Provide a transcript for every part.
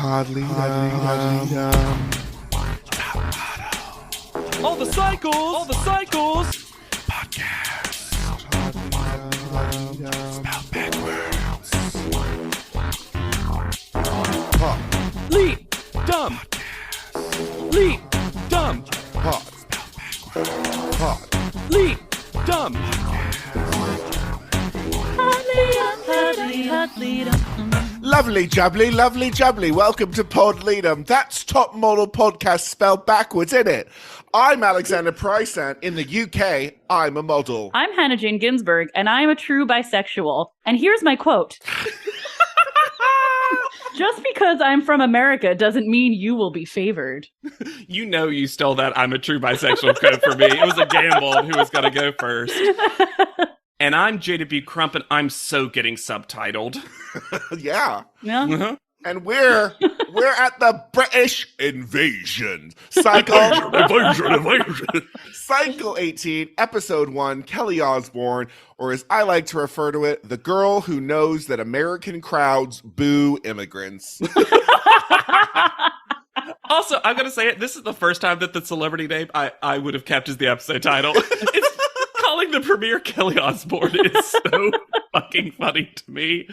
All the cycles. Podcast. Spelled backwards. Leap. Dumb. Leap. Dumb. Leap. Dumb. Lovely jubbly. Welcome to Pod Leadum. That's Top Model Podcast spelled backwards, isn't it? I'm Alexander Price, and in the UK, I'm a model. I'm Hannah Jane Ginsburg, and I'm a true bisexual. And here's my quote. Just because I'm from America doesn't mean you will be favored. You know you stole that I'm a true bisexual quote for me. It was a gamble on who was going to go first. And I'm JW Crump, and I'm so getting subtitled. Yeah. Yeah. And we're at the British invasion. Cycle Cycle 18, Episode 1, Kelly Osbourne, or as I like to refer to it, the girl who knows that American crowds boo immigrants. Also, I'm going to say it, this is the first time that the celebrity name I would have kept as the episode title. It's calling the premiere Kelly Osbourne is so fucking funny to me.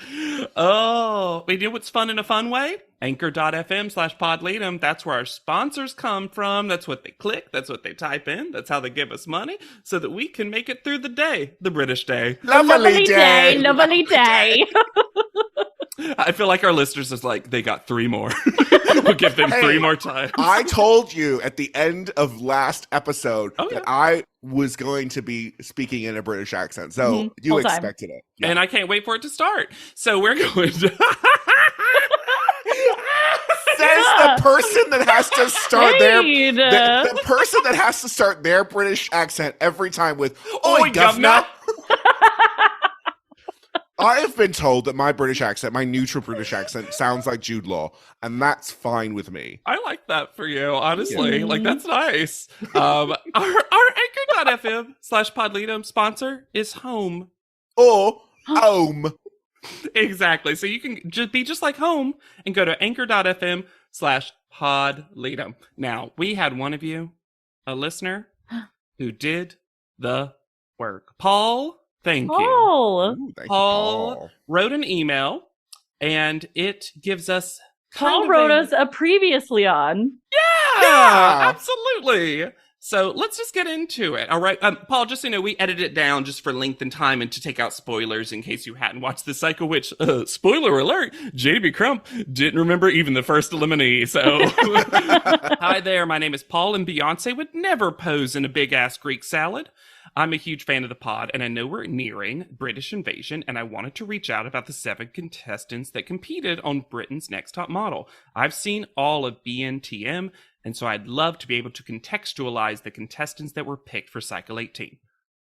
Oh, you know what's fun in a fun way? Anchor.fm/podleadum. That's where our sponsors come from. That's what they click. That's what they type in. That's how they give us money so that we can make it through the day, the British day. Lovely day. I feel like our listeners is like, they got 3 more. We'll give them 3 more times. I told you at the end of last episode that I was going to be speaking in a British accent. So you expected it. Yeah. And I can't wait for it to start. So we're going to... Says the person that has to start the person that has to start their British accent every time with "Oi, governor." I have been told that my British accent, my neutral British accent, sounds like Jude Law, and that's fine with me. I like that for you, honestly. Like, that's nice. Our Anchor.fm/podleadum sponsor is Home. Or Home. Exactly. So you can just be just like Home and go to Anchor.fm/podleadum. Now, we had one of you, a listener, who did the work. Paul. Thank you. Ooh, thank Paul you, Paul wrote an email, and it gives us Paul wrote us a previously on. Yeah, absolutely. So let's just get into it. All right. Paul, just so you know, we edited it down just for length and time and to take out spoilers in case you hadn't watched the cycle, which, spoiler alert, JB Crump didn't remember even the first eliminee. So, hi there. My name is Paul, and Beyonce would never pose in a big-ass Greek salad. I'm a huge fan of the pod, and I know we're nearing British invasion, and I wanted to reach out about the 7 contestants that competed on Britain's Next Top Model. I've seen all of ANTM, and so I'd love to be able to contextualize the contestants that were picked for Cycle 18.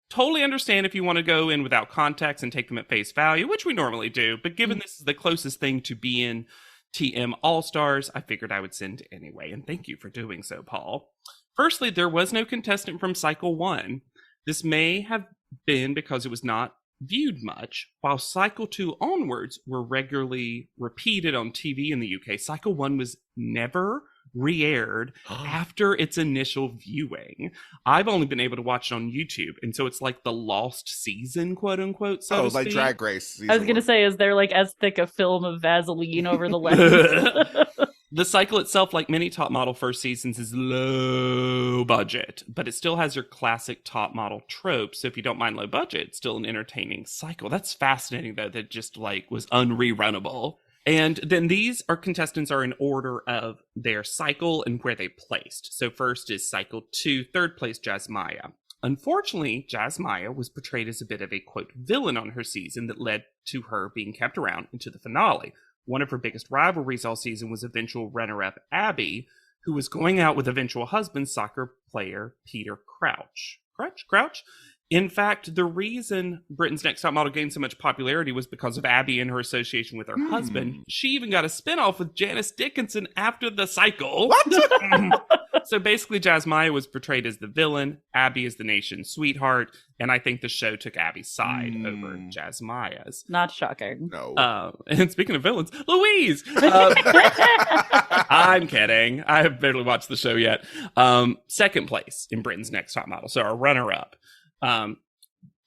Totally understand if you want to go in without context and take them at face value, which we normally do, but given this is the closest thing to ANTM All-Stars, I figured I would send anyway, and thank you for doing so, Paul. Firstly, there was no contestant from Cycle 1. This may have been because it was not viewed much, while Cycle 2 onwards were regularly repeated on TV in the UK. Cycle 1 was never re-aired after its initial viewing. I've only been able to watch it on YouTube, and so it's like the lost season, quote unquote. So to like speak. Drag Race. I was going to say, is there like as thick a film of Vaseline over the lens? The cycle itself, like many top model first seasons, is low budget, but it still has your classic top model tropes. So if you don't mind low budget, it's still an entertaining cycle. That's fascinating, though, that just like was unrerunnable. And then these contestants are in order of their cycle and where they placed. So first is Cycle 2, third place Jasmaya. Unfortunately, Jasmaya was portrayed as a bit of a, quote, villain on her season that led to her being kept around into the finale. One of her biggest rivalries all season was eventual runner-up Abby, who was going out with eventual husband, soccer player Peter Crouch. In fact, the reason Britain's Next Top Model gained so much popularity was because of Abby and her association with her husband. She even got a spinoff with Janice Dickinson after the cycle. What? So basically, Jasmine was portrayed as the villain, Abby as the nation's sweetheart, and I think the show took Abby's side over Jasmaya's. Not shocking. No. And speaking of villains, Louise! I'm kidding. I have barely watched the show yet. Second place in Britain's Next Top Model, so our runner-up.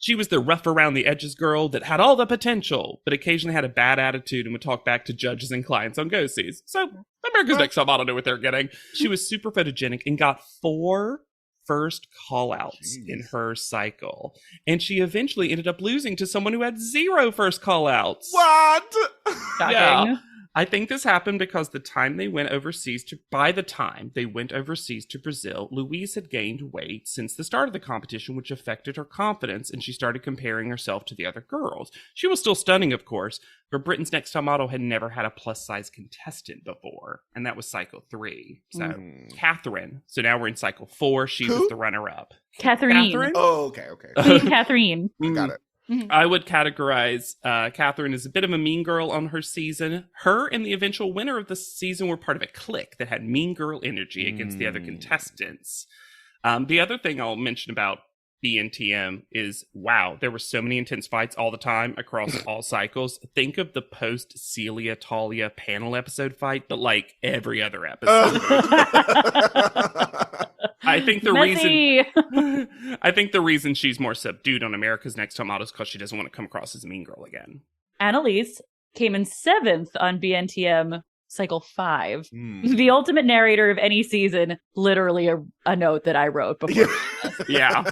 She was the rough around the edges girl that had all the potential, but occasionally had a bad attitude and would talk back to judges and clients on go-sees. So America's Next Top Model knew what they're getting. She was super photogenic and got 4 first call-outs in her cycle. And she eventually ended up losing to someone who had 0 first call-outs. What? Shocking. Yeah. I think this happened because by the time they went overseas to Brazil, Louise had gained weight since the start of the competition, which affected her confidence, and she started comparing herself to the other girls. She was still stunning, of course, but Britain's Next Top Model had never had a plus-size contestant before, and that was cycle 3. So, Catherine. So now we're in cycle 4. She was the runner-up. Catherine? Oh, okay. Queen Catherine. Got it. I would categorize Catherine as a bit of a mean girl on her season. Her and the eventual winner of the season were part of a clique that had mean girl energy against the other contestants. The other thing I'll mention about ANTM is, wow, there were so many intense fights all the time across all cycles. Think of the post-Celia Talia panel episode fight, but like every other episode. I think the reason she's more subdued on America's Next Top Model is because she doesn't want to come across as a mean girl again. Annalise came in 7th on BNTM cycle 5. The ultimate narrator of any season, literally a note that I wrote before. Yeah.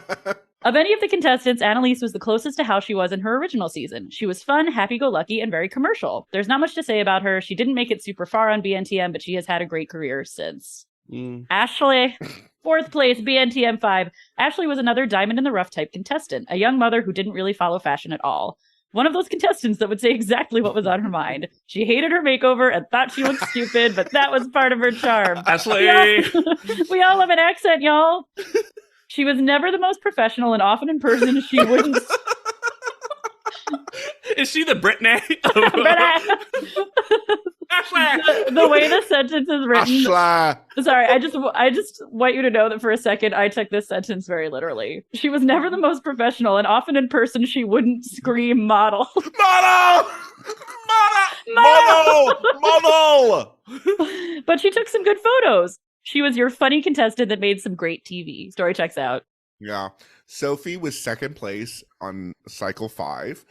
Of any of the contestants, Annalise was the closest to how she was in her original season. She was fun, happy-go-lucky, and very commercial. There's not much to say about her. She didn't make it super far on BNTM, but she has had a great career since. Ashley, 4th place, BNTM 5. Ashley was another diamond in the rough type contestant, a young mother who didn't really follow fashion at all. One of those contestants that would say exactly what was on her mind. She hated her makeover and thought she looked stupid, but that was part of her charm. Ashley! We all have an accent, y'all. She was never the most professional, and often in person she wouldn't... Is she the Britney? Ashley! The way the sentence is written... Ashley! Sorry, I just want you to know that for a second, I took this sentence very literally. She was never the most professional, and often in person she wouldn't scream model. Model! Model! But she took some good photos. She was your funny contestant that made some great TV. Story checks out. Yeah. Sophie was 2nd place on cycle 5.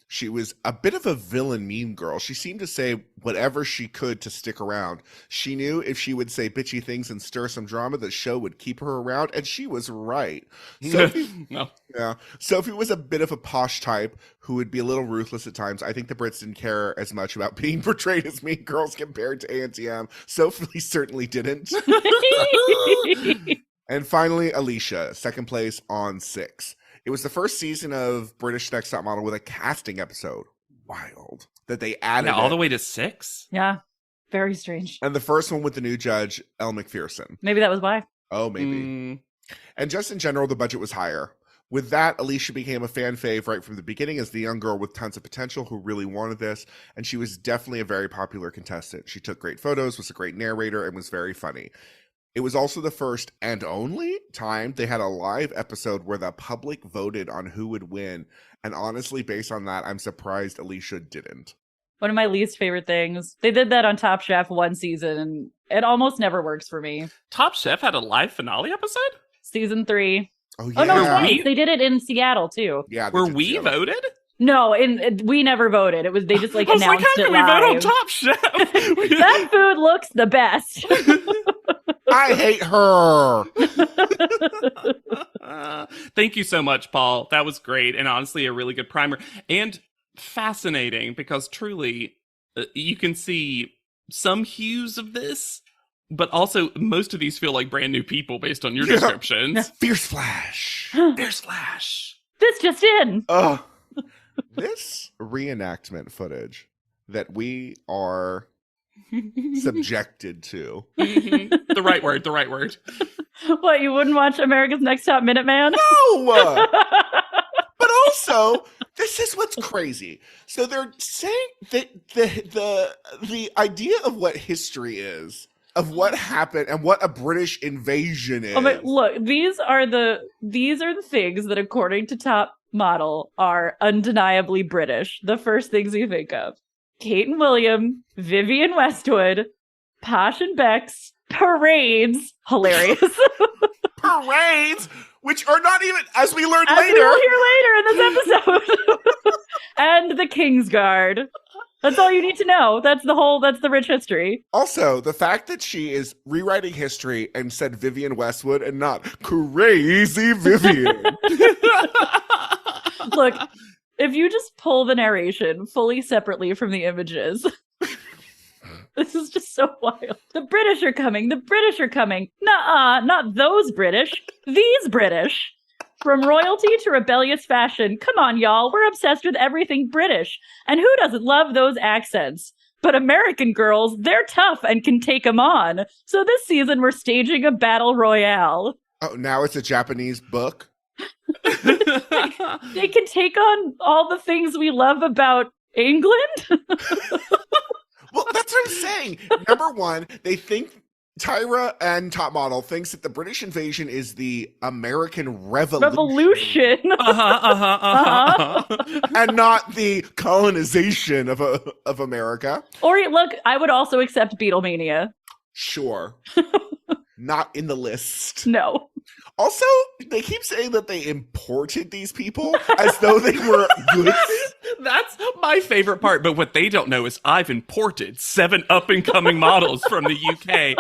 She was a bit of a villain mean girl. She seemed to say whatever she could to stick around. She knew if she would say bitchy things and stir some drama, the show would keep her around, and she was right. Sophie, yeah, Sophie was a bit of a posh type who would be a little ruthless at times. I think the Brits didn't care as much about being portrayed as mean girls compared to ANTM. Sophie certainly didn't. And finally, Alicia, 2nd place on 6. It was the first season of British Next Top Model with a casting episode. Wild. That they added all the way to 6? Yeah. Very strange. And the first one with the new judge, Elle McPherson. Maybe that was why. Oh, maybe. And just in general, the budget was higher. With that, Alicia became a fan fave right from the beginning as the young girl with tons of potential who really wanted this. And she was definitely a very popular contestant. She took great photos, was a great narrator, and was very funny. It was also the first and only time they had a live episode where the public voted on who would win. And honestly, based on that, I'm surprised Alicia didn't. One of my least favorite things. They did that on Top Chef one season, and it almost never works for me. Top Chef had a live finale episode? Season 3. Oh, yeah. Oh, no, twice. They did it in Seattle, too. Yeah. Were we voted? No, we never voted. It was they just announced how can it we live. vote on Top Chef? That food looks the best. I hate her. Thank you so much, Paul. That was great, and honestly, a really good primer and fascinating because truly, you can see some hues of this, but also most of these feel like brand new people based on your descriptions. Fierce Flash. Fierce Flash. This just in. This reenactment footage that we are subjected to. Mm-hmm. The right word. What, you wouldn't watch America's Next Top Minuteman? No! Also, this is what's crazy. So they're saying that the idea of what history is, of what happened, and what a British invasion is. Oh my, look, these are the things that, according to Top Model, are undeniably British. The first things you think of: Kate and William, Vivienne Westwood, Posh and Bex, parades, hilarious. Parades, which are not even, as we learned As later. we will hear later in this episode. And the Kingsguard. That's all you need to know. That's the rich history. Also, the fact that she is rewriting history and said Vivienne Westwood and not crazy Vivienne. Look, if you just pull the narration fully separately from the images, this is just so wild. The British are coming. The British are coming. Nuh-uh, not those British. These British. From royalty to rebellious fashion. Come on, y'all. We're obsessed with everything British. And who doesn't love those accents? But American girls, they're tough and can take them on. So this season, we're staging a battle royale. Oh, now it's a Japanese book? They can take on all the things we love about England. Well, that's what I'm saying. Number one, they think Tyra and Top Model thinks that the British invasion is the American Revolution. And not the colonization of America. Or look, I would also accept Beatlemania. Sure. Not in the list. No. Also, they keep saying that they imported these people as though they were goods. That's my favorite part. But what they don't know is I've imported 7 up-and-coming models from the UK.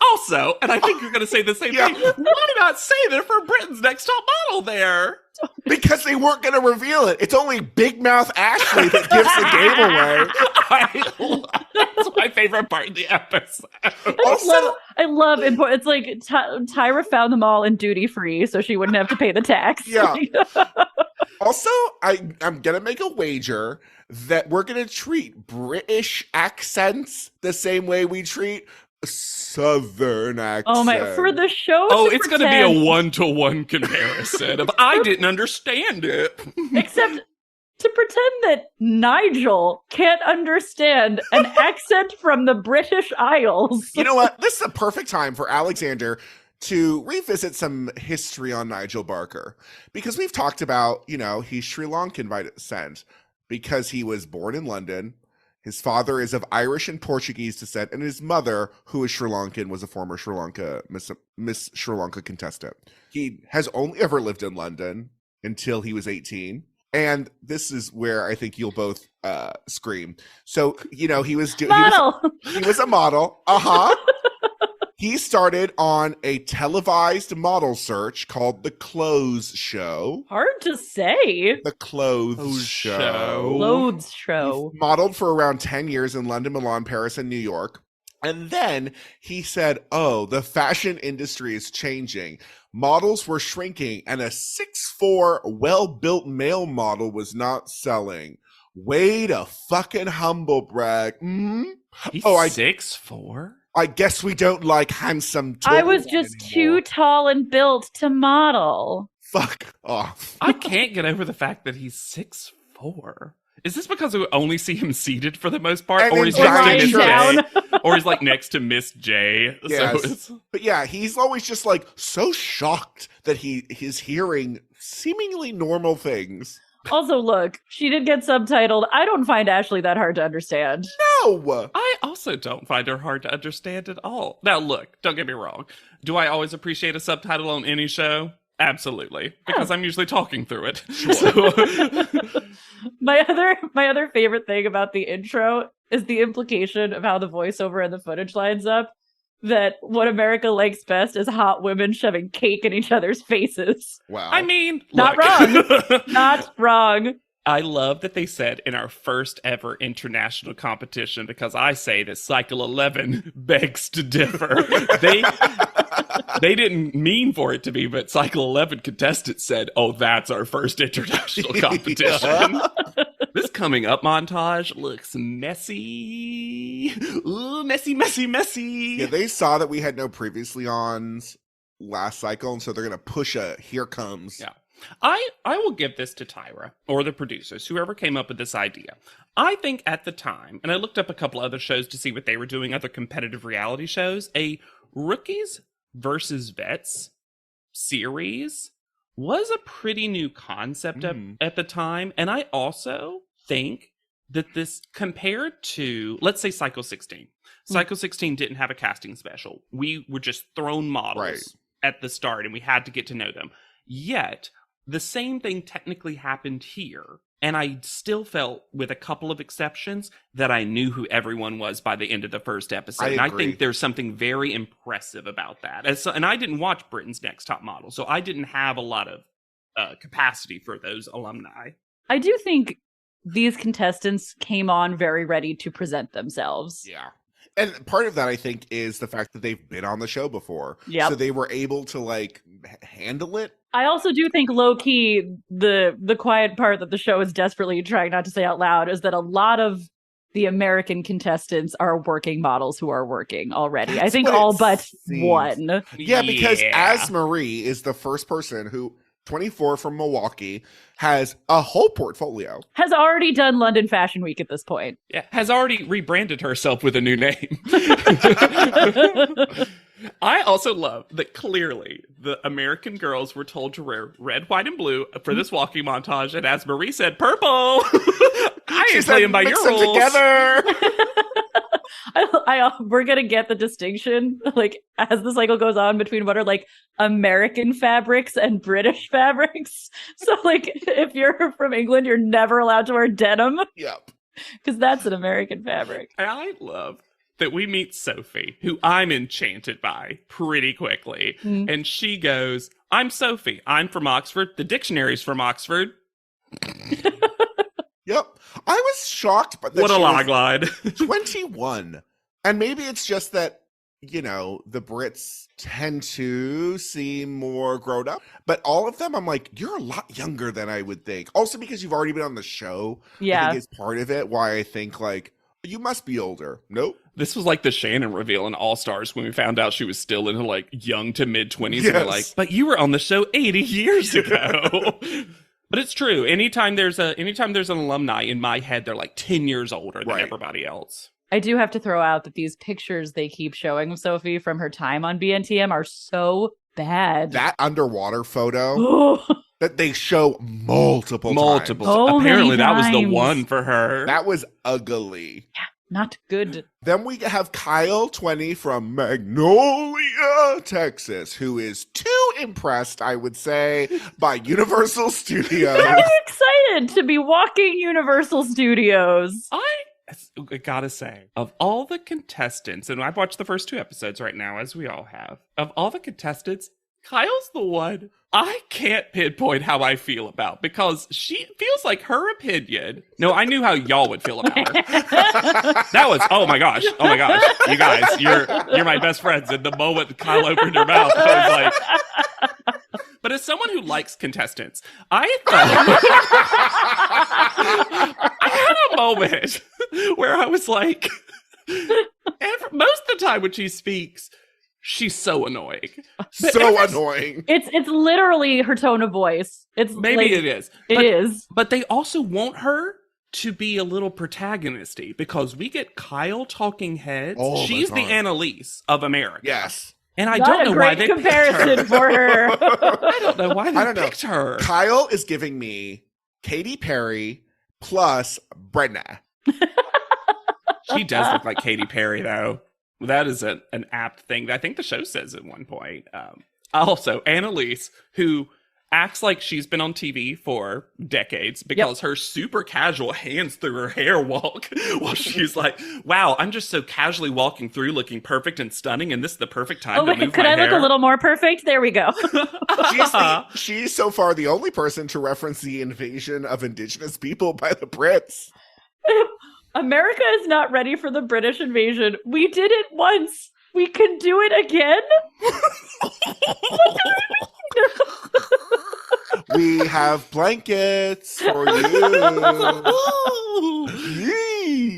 Also, and I think you're going to say the same thing, why not say they're for Britain's Next Top Model there? Because they weren't going to reveal it. It's only Big Mouth Ashley that gives the game away. That's my favorite part of the episode. I love import. It's like Tyra found them all in duty free, so she wouldn't have to pay the tax. Yeah. Also, I'm going to make a wager that we're going to treat British accents the same way we treat Southern accents. Oh my! For the show. Oh, it's going to be a 1-to-1 comparison of I didn't understand it. Except to pretend that Nigel can't understand an accent from the British Isles. You know what? This is a perfect time for Alexander to revisit some history on Nigel Barker. Because we've talked about, he's Sri Lankan by descent because he was born in London. His father is of Irish and Portuguese descent, and his mother, who is Sri Lankan, was a former Sri Lanka Miss Sri Lanka contestant. He has only ever lived in London until he was 18. And this is where I think you'll both scream. So, he was he was a model. He started on a televised model search called The Clothes Show. Hard to say. The Clothes Show. Clothes Show. He modeled for around 10 years in London, Milan, Paris, and New York. And then he said, the fashion industry is changing. Models were shrinking, and a 6'4", well-built male model was not selling. Way to fucking humble brag. Mm-hmm. He's 6'4"? I guess we don't like handsome tall I was just anymore. too tall and built to model. Fuck off. I can't get over the fact that he's 6'4". Is this because we only see him seated for the most part? Or he's lying down? Or he's like next to Miss J. Yes. So but yeah, he's always just like so shocked that he is hearing seemingly normal things. Also, look, she did get subtitled. I don't find Ashley that hard to understand. No! I also don't find her hard to understand at all. Now, look, don't get me wrong. Do I always appreciate a subtitle on any show? Absolutely. Because I'm usually talking through it. Sure. So, My other favorite thing about the intro is the implication of how the voiceover and the footage lines up. That what America likes best is hot women shoving cake in each other's faces. Wow. I mean, Not wrong. Not wrong. I love that they said in our first ever international competition, because I say that Cycle 11 begs to differ. They didn't mean for it to be, but Cycle 11 contestants said, that's our first international competition. This coming up montage looks messy. Ooh, messy, messy, messy. Yeah, they saw that we had no previously ons last cycle, and so they're going to push a here comes. Yeah. I will give this to Tyra or the producers, whoever came up with this idea. I think at the time, and I looked up a couple other shows to see what they were doing, other competitive reality shows, a Rookies versus Vets series was a pretty new concept at the time. And I also think that this, compared to, let's say, Cycle 16. Cycle 16 didn't have a casting special. We were just thrown models at the start, and we had to get to know them. Yet, the same thing technically happened here. And I still felt, with a couple of exceptions, that I knew who everyone was by the end of the first episode. And I think there's something very impressive about that. And I didn't watch Britain's Next Top Model, so I didn't have a lot of capacity for those alumni. I do think these contestants came on very ready to present themselves. Yeah. And part of that, I think, is the fact that they've been on the show before. Yep. So they were able to, like, handle it. I also do think, low-key, the quiet part that the show is desperately trying not to say out loud is that a lot of the American contestants are working models who are working already. That's I think what all it but seems. one. Yeah, because As Marie is the first person who, 24 from Milwaukee, has a whole portfolio. Has already done London Fashion Week at this point. Yeah, has already rebranded herself with a new name. I also love that clearly the American girls were told to wear red, white, and blue for this walking montage, and as Marie said, purple. I ain't playing by your rules. Together. We're gonna get the distinction, like, as the cycle goes on, between what are like American fabrics and British fabrics. So, like, if you're from England, you're never allowed to wear denim. Yep. Because that's an American fabric. I love that we meet Sophie, who I'm enchanted by pretty quickly. And she goes, I'm Sophie. I'm from Oxford. The dictionary's from Oxford. Yep. I was shocked, but what a log line. 21. And maybe it's just that, you know, the Brits tend to seem more grown up. But all of them, I'm like, you're a lot younger than I would think. Also because you've already been on the show. Yeah. I think it's part of it why I think, like, you must be older. Nope. This was like the Shannon reveal in All Stars when we found out she was still in her, like, young to mid-20s. Yes. And we're like, but you were on the show 80 years ago. But it's true. Anytime there's an alumni, in my head, they're like 10 years older than everybody else. I do have to throw out that these pictures they keep showing of Sophie from her time on BNTM are so bad. That underwater photo that they show multiple times. So apparently many that was the times. one for her. That was ugly. Yeah, not good. Then we have Kyle 20 from Magnolia, Texas, who is too impressed, I would say, by Universal Studios. Very excited to be walking Universal Studios. I gotta say, of all the contestants, and I've watched the first 2 episodes right now, as we all have, of all the contestants, Kyle's the one I can't pinpoint how I feel about, because she feels like her opinion. No, I knew how y'all would feel about her. That was, oh my gosh, you guys, you're my best friends. And the moment Kyle opened her mouth, I was like, but as someone who likes contestants, I thought I had a moment where I was like, most of the time when she speaks, she's so annoying. Annoying. It's literally her tone of voice. It's maybe like, it is. It is. But they also want her to be a little protagonisty, because we get Kyle talking heads. She's the Annalise of America. Yes. And I don't know why they picked her. Comparison for her. I don't know why they picked her. Kyle is giving me Katy Perry plus Brenna. She does look like Katy Perry, though. That is an apt thing that I think the show says at one point. Also, Annalise, who acts like she's been on TV for decades because her super casual hands through her hair walk while she's like, wow, I'm just so casually walking through looking perfect and stunning, and this is the perfect time to move could my I hair. look a little more perfect? There we go. She's so far the only person to reference the invasion of indigenous people by the Brits. America is not ready for the British invasion. We did it once. We can do it again? We have blankets for you.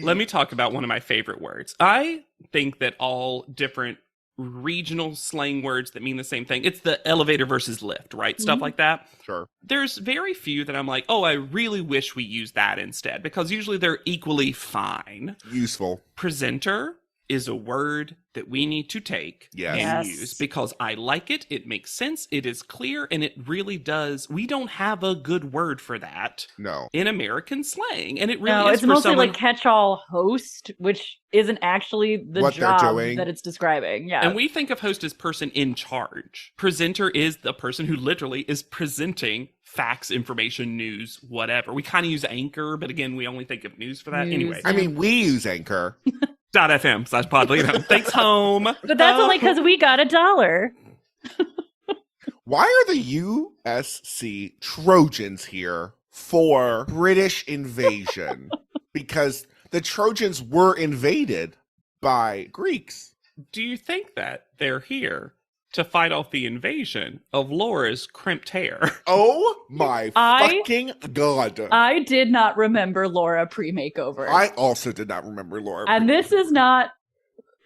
Let me talk about one of my favorite words. I think that all different regional slang words that mean the same thing. It's the elevator versus lift, right? Stuff like that. Sure. There's very few that I'm like, oh, I really wish we used that instead, because usually they're equally fine. Useful. Presenter is a word that we need to take and use, because I like it. It makes sense. It is clear, and it really does. We don't have a good word for that. No. In American slang, and it really is it's for mostly someone... like catch-all host, which isn't actually the what job they're doing. that it's describing. Yeah. And we think of host as person in charge. Presenter is the person who literally is presenting facts, information, news, whatever. We kind of use anchor, but again, we only think of news for that. News. Anyway. I mean, we use Anchor. .fm/podlead. Thanks, home. But that's only because we got $1. Why are the USC Trojans here for British invasion? Because the Trojans were invaded by Greeks. Do you think that they're here to fight off the invasion of Laura's crimped hair? Oh my fucking God. I did not remember Laura pre-makeover. I also did not remember Laura. And this is not...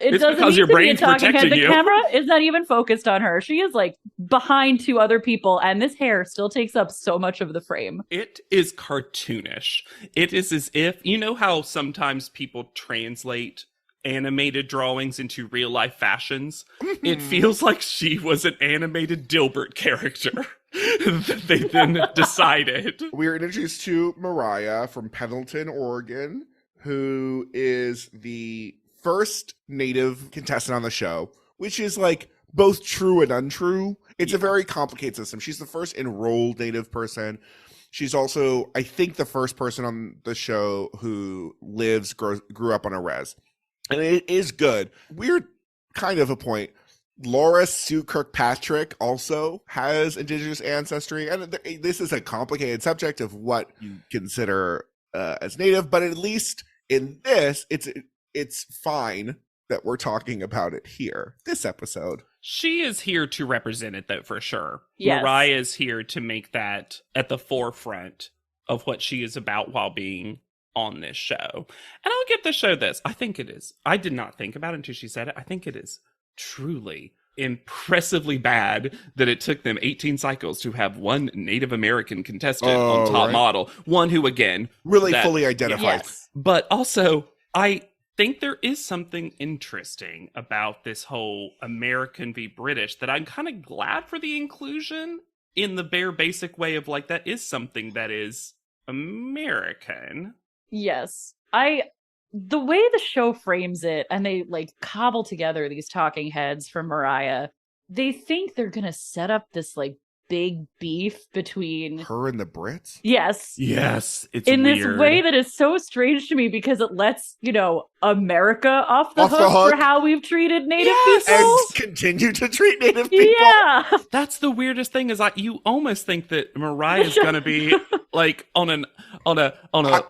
It It's doesn't because need your to be a brain's talking head. protecting The you. camera is not even focused on her. She is like behind two other people, and this hair still takes up so much of the frame. It is cartoonish. It is as if, you know how sometimes people translate animated drawings into real life fashions? It feels like she was an animated Dilbert character that they then decided. We are introduced to Mariah from Pendleton, Oregon, who is the first Native contestant on the show, which is like both true and untrue. It's a very complicated system. She's the first enrolled Native person. She's also, I think, the first person on the show who grew up on a res. And it is good. Weird kind of a point. Laura Sue Kirkpatrick also has indigenous ancestry. And this is a complicated subject of what you consider as Native, but at least in this, it's fine that we're talking about it here, this episode. She is here to represent it, though, for sure. Yes. Mariah is here to make that at the forefront of what she is about while being on this show. And I'll give the show this. I think it is. I did not think about it until she said it. I think it is truly impressively bad that it took them 18 cycles to have one Native American contestant on Top Model. One who, again... really fully identified. Yes. But also, I think there is something interesting about this whole American v. British that I'm kind of glad for the inclusion in the bare basic way of like, that is something that is American. Yes. The way the show frames it, and they like cobble together these talking heads for Mariah, they think they're gonna set up this like big beef between Her and the Brits? Yes. Yes, it's in weird. this way that is so strange to me, because it lets, America off the Off the hook hook. for how we've treated Native Yes! people. And continue to treat Native people. Yeah. That's the weirdest thing, is like you almost think that Mariah is gonna be like on a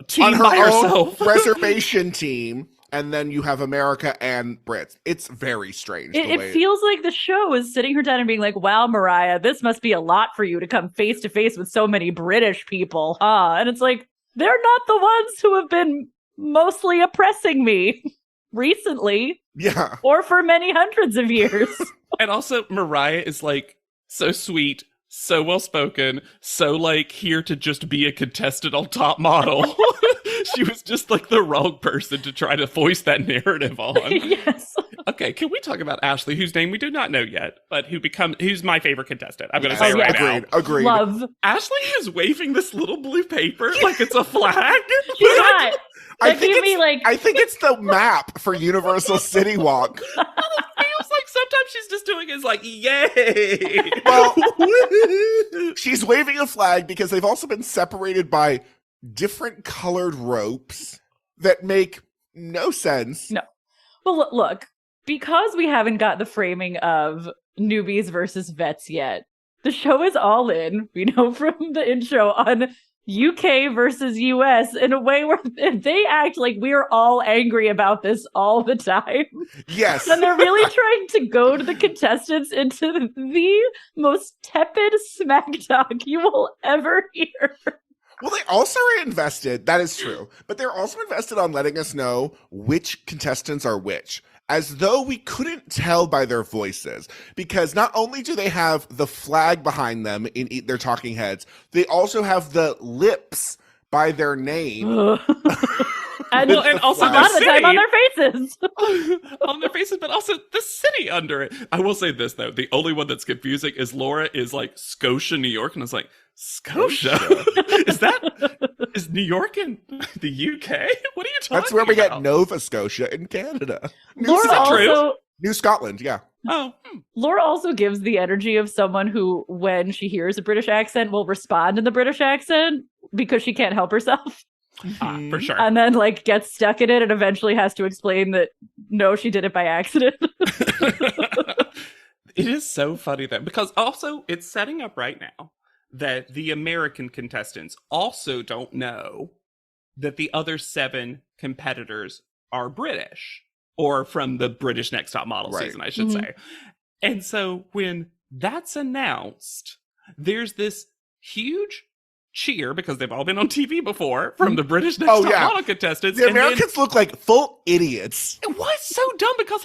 team on her by own herself. reservation team, and then you have America and Brits. It's very strange. It feels like the show is sitting her down and being like, wow, Mariah, this must be a lot for you to come face to face with so many British people, huh? And it's like, they're not the ones who have been mostly oppressing me recently, Yeah. or for many hundreds of years. And also, Mariah is like so sweet, so well spoken, so like here to just be a contestant on Top Model. She was just like the wrong person to try to voice that narrative on. Yes. Okay, can we talk about Ashley, whose name we do not know yet, but who's my favorite contestant? I'm going to say it right now. Agreed. Love. Ashley is waving this little blue paper like it's a flag. She's not. I That think gave me it's- like, I think it's the map for Universal City Walk. Feels like sometimes she's just doing is like, yay. Well, she's waving a flag because they've also been separated by different colored ropes that make no sense. No. Well, look, because we haven't got the framing of newbies versus vets yet, the show is all in, we know from the intro, on UK versus US in a way where they act like we're all angry about this all the time. Yes. And they're really trying to goad the contestants into the most tepid smack talk you will ever hear. Well, they also are invested. That is true. But they're also invested on letting us know which contestants are which. as though we couldn't tell by their voices, because not only do they have the flag behind them in their talking heads, they also have the lips by their name. And also a lot of the time on their faces. On their faces, but also the city under it. I will say this, though. The only one that's confusing is Laura is like Scotia, New York. And I was like, Scotia? Is New York in the UK? What are you talking about? That's where we get Nova Scotia in Canada. New Scotland, yeah. Oh. Laura also gives the energy of someone who, when she hears a British accent, will respond in the British accent because she can't help herself. For sure. And then like gets stuck in it and eventually has to explain that no, she did it by accident. It is so funny though, because also it's setting up right now that the American contestants also don't know that the other 7 competitors are British, or from the British Next Top Model season, I should say. And so when that's announced, there's this huge cheer, because they've all been on TV before, from the British Next Top Model contestants. The Americans look like full idiots. It was so dumb, because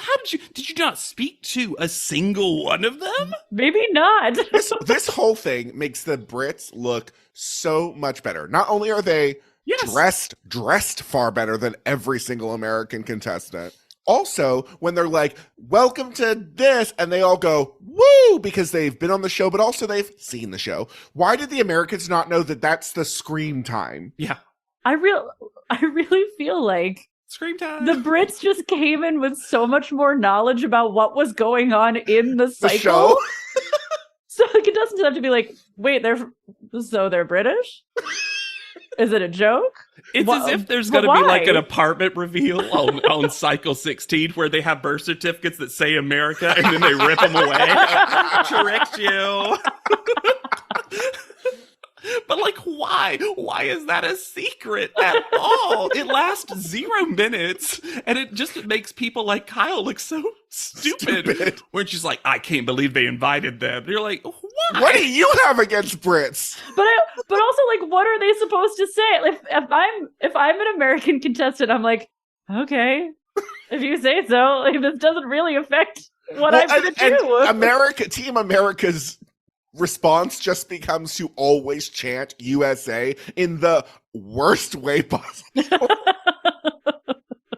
did you not speak to a single one of them? Maybe not. This whole thing makes the Brits look so much better. Not only are they dressed far better than every single American contestant, also, when they're like, welcome to this, and they all go, woo, because they've been on the show, but also they've seen the show. Why did the Americans not know that that's the scream time? Yeah. I really feel like scream time. The Brits just came in with so much more knowledge about what was going on in the cycle. Show? So the contestants have to be like, wait, they're British? Is it a joke? It's as if there's going to be like an apartment reveal on cycle 16 where they have birth certificates that say America and then they rip them away. Tricked you. But like, why? Why is that a secret at all? It lasts 0 minutes, and it makes people like Kyle look so stupid. When she's like, I can't believe they invited them. You're like, why? What do you have against Brits? But also, like, what are they supposed to say? Like, if I'm an American contestant, I'm like, okay, if you say so, like, this doesn't really affect what I'm going to do. Team America's response just becomes to always chant USA in the worst way possible.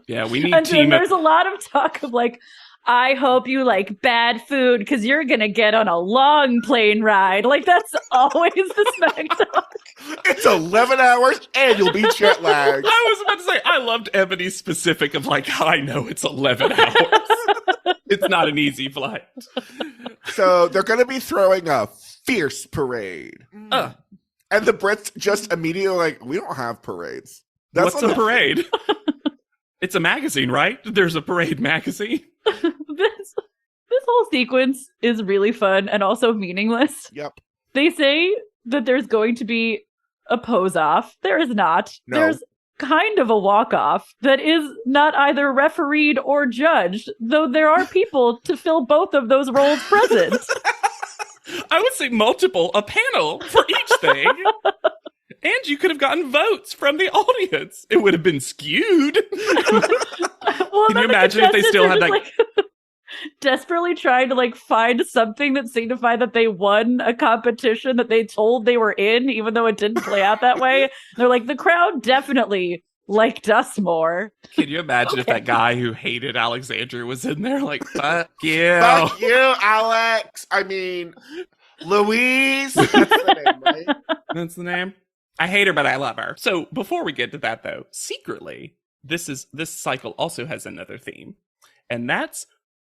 Yeah, we need and there's a lot of talk of like, I hope you like bad food because you're gonna get on a long plane ride. Like that's always the smack talk. It's 11 hours and you'll be jet lagged. I was about to say, I loved Ebony's specific of like, I know it's 11 hours. It's not an easy flight. So they're going to be throwing a fierce parade. And the Brits just immediately like, we don't have parades. What's a parade? It's a magazine, right? There's a parade magazine. This whole sequence is really fun and also meaningless. Yep. They say that there's going to be a pose-off. There is not. No. There's kind of a walk-off that is not either refereed or judged, though there are people to fill both of those roles present. I would say multiple, a panel for each thing. And you could have gotten votes from the audience. It would have been skewed. Well, can you imagine if they still had that? Like, desperately trying to like find something that signified that they won a competition that they told they were in, even though it didn't play out that way. They're like, the crowd definitely liked us more. Can you imagine if that guy who hated Alexandria was in there? Like, fuck you. Fuck you, Alex. I mean, Louise. That's the name, right? That's the name. I hate her, but I love her. So before we get to that, though, secretly, this cycle also has another theme, and that's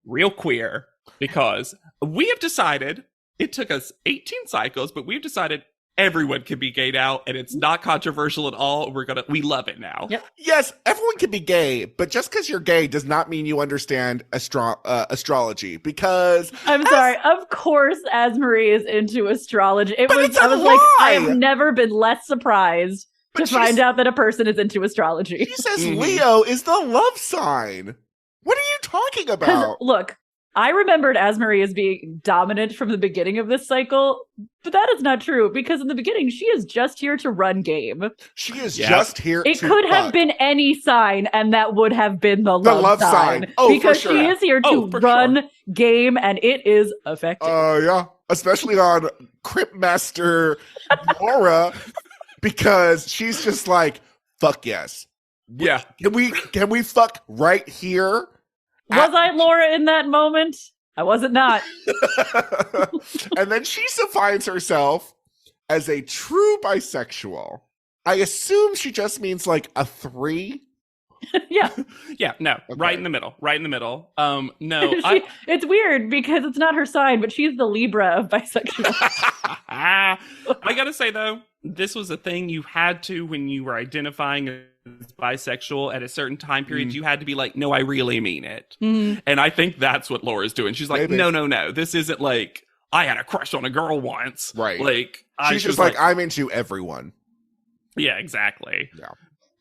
real queer, because we have decided, it took us 18 cycles, but we've decided everyone can be gayed out, and it's not controversial at all. We love it now. Yep. Yes, everyone can be gay, but just because you're gay does not mean you understand astrology, because... I'm sorry, of course Asmarie is into astrology. I was lie. Like, I have never been less surprised to find out that a person is into astrology. She says Leo is the love sign. What are you talking about? Look, I remembered Asmarie as being dominant from the beginning of this cycle, but that is not true because in the beginning she is just here to run game. She is just here. It to could have fuck. been any sign, and that would have been the love sign. Oh, because for sure. she is here to run game, and it is effective. Yeah, especially on Cryptmaster Laura, because she's just like, fuck yes. Yeah. Can we fuck right here? Was I Laura in that moment? I wasn't not. And then she defines herself as a true bisexual. I assume she just means like a 3. Yeah. Yeah, no. Okay. Right in the middle. No. It's weird because it's not her sign, but she's the Libra of bisexual. I gotta say though, this was a thing you had to when you were identifying as bisexual at a certain time period. You had to be like, no, I really mean it. And I think that's what Laura's doing. She's like, Maybe. no, this isn't like I had a crush on a girl once. Right. Like She's just like, I'm into everyone. Yeah, exactly. Yeah.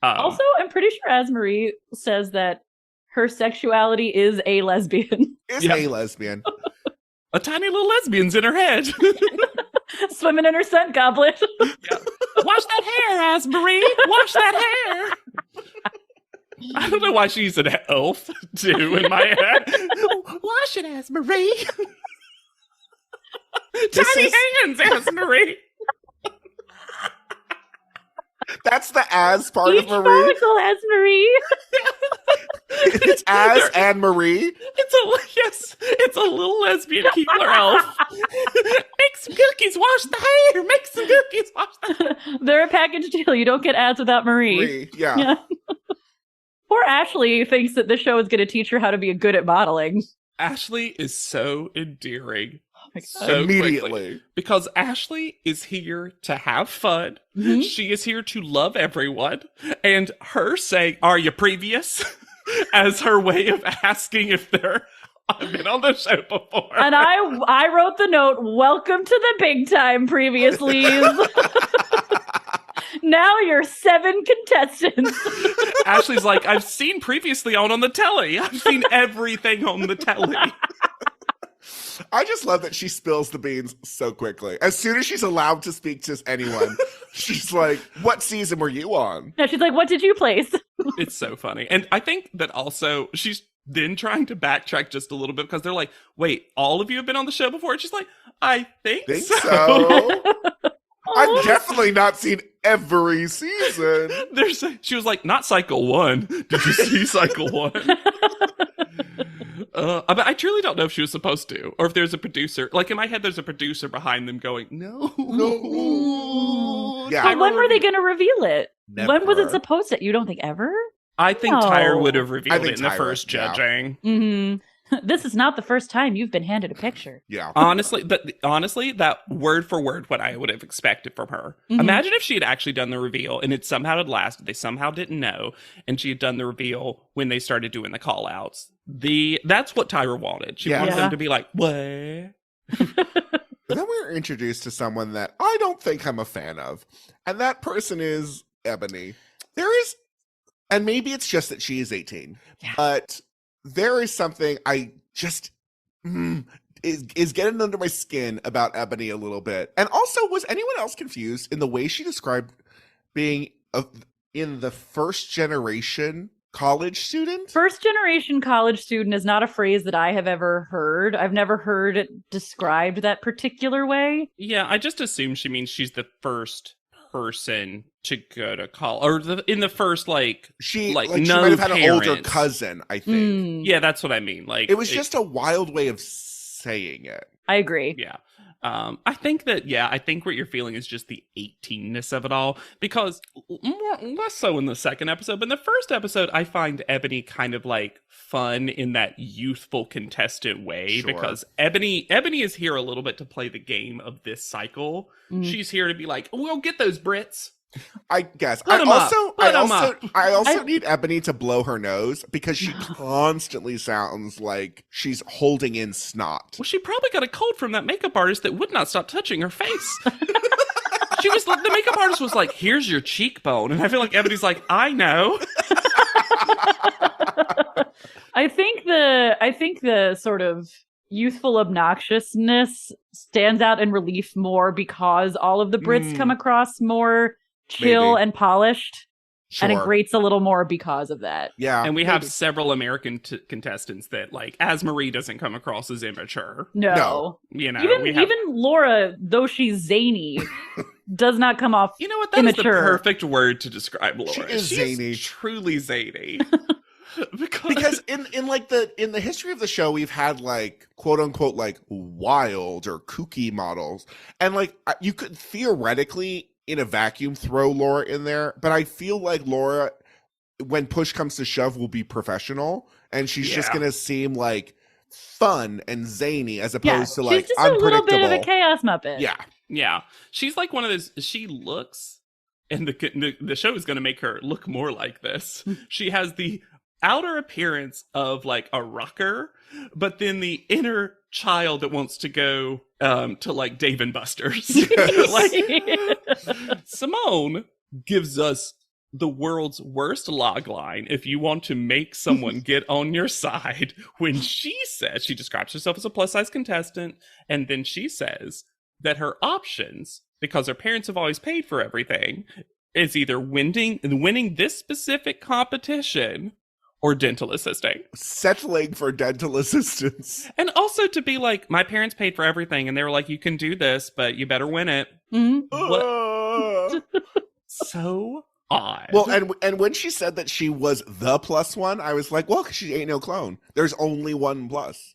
Also, I'm pretty sure Asmarie says that her sexuality is a lesbian. Is a lesbian. A tiny little lesbian's in her head. Swimming in her scent goblet. Yeah. Wash that hair, Asmarie. Wash that hair. I don't know why she's an elf, too, in my head. Wash it, Asmarie. Tiny hands, Asmarie. That's the as part Each of Marie. follicle has Marie. It's as and Marie. It's a little lesbian Keebler elf. Make some cookies, wash the hair. Make some cookies, wash the hair. They're a package deal. You don't get ads without Marie. Yeah. Poor Ashley thinks that this show is going to teach her how to be good at modeling. Ashley is so endearing. Oh my God. So Immediately. quickly. Because Ashley is here to have fun. Mhm. She is here to love everyone. And her saying, "Are you previous?" as her way of asking if they're I've been on the show before. And I wrote the note, welcome to the big time, previously. Now you're 7 contestants. Ashley's like, I've seen previously on the telly. I've seen everything on the telly. I just love that she spills the beans so quickly. As soon as she's allowed to speak to anyone, she's like, what season were you on? Now she's like, what did you place? It's so funny. And I think that also she's then trying to backtrack just a little bit because they're like, wait, all of you have been on the show before? And she's like, I think so. I've definitely not seen every season. She was like, not cycle 1. Did you see cycle 1? But I truly don't know if she was supposed to, or if there's a producer. Like in my head, there's a producer behind them going, no. Yeah. But when were they going to reveal it? Never. When was it supposed to? You don't think ever? I think No. Tyra would have revealed I it think in the Tyra, first yeah. judging. Mm-hmm. This is not the first time you've been handed a picture. Yeah. Honestly, that word for word, what I would have expected from her. Mhm. Imagine if she had actually done the reveal and it somehow had lasted. They somehow didn't know, and she had done the reveal when they started doing the call outs. That's what Tyra wanted. She wanted Yeah. them to be like, what? Then we were introduced to someone that I don't think I'm a fan of, and that person is Ebony. And maybe it's just that she is 18, but there is something I just is getting under my skin about Ebony a little bit. And also, was anyone else confused in the way she described being in the first generation college student? First generation college student is not a phrase that I have ever heard. I've never heard it described that particular way. Yeah, I just assume she means she's the first person to go to college, or in the first she no might have had an older parents. cousin, I think. Mm, Yeah, that's what I mean. Like It was just a wild way of saying it. I agree. Yeah. I think what you're feeling is just the 18-ness of it all, because less so in the second episode, but in the first episode, I find Ebony kind of like fun in that youthful contestant way, Sure. because Ebony is here a little bit to play the game of this cycle. Mhm. She's here to be like, we'll get those Brits. I guess. Put 'em up. I also need Ebony to blow her nose because she constantly sounds like she's holding in snot. Well, she probably got a cold from that makeup artist that would not stop touching her face. The makeup artist was like, here's your cheekbone. And I feel like Ebony's like, I know. I think the sort of youthful obnoxiousness stands out in relief more because all of the Brits come across more chill and polished. Sure. And it grates a little more because of that. Yeah. And we have several American contestants that, like, as Marie doesn't come across as immature. No. You know, even Laura, though she's zany, does not come off You know what? That immature. is the perfect word to describe Laura. She is zany. Truly zany. Because in like in the history of the show, we've had like quote unquote like wild or kooky models, and like you could theoretically in a vacuum throw Laura in there, but I feel like Laura, when push comes to shove, will be professional, and she's just gonna seem like fun and zany as opposed to like she's just unpredictable. a little bit of a chaos muppet. Yeah. She's like one of those. She looks, and the show is going to make her look more like this. She has the outer appearance of like a rocker, but then the inner child that wants to go to like Dave and Buster's. Like, Simone gives us the world's worst log line if you want to make someone get on your side, when she describes herself as a plus size contestant, and then she says that her options, because her parents have always paid for everything, is either winning this specific competition or dental assisting. Settling for dental assistance. And also to be like, my parents paid for everything, and they were like, you can do this, but you better win it. What? So odd. Well, and when she said that she was the plus one, I was like, well, 'cause she ain't no clone. There's only one plus.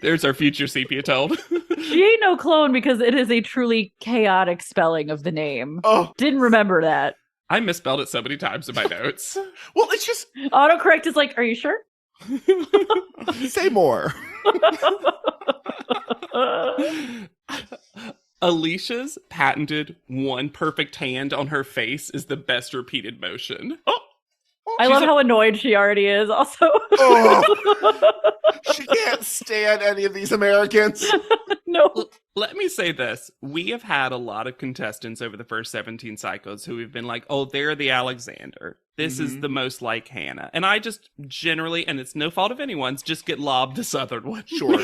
There's our future sepia told. She ain't no clone because it is a truly chaotic spelling of the name. Oh. Didn't remember that. I misspelled it so many times in my notes. Well, it's just autocorrect is like, are you sure? Say more. Alicia's patented one perfect hand on her face is the best repeated motion. I love how annoyed she already is also. She can't stand any of these Americans. No. Let me say this. We have had a lot of contestants over the first 17 cycles who have been like, oh, they're the Alexander. This is the most like Hannah. And I just generally, and it's no fault of anyone's, just get lobbed the Southern one. Sure.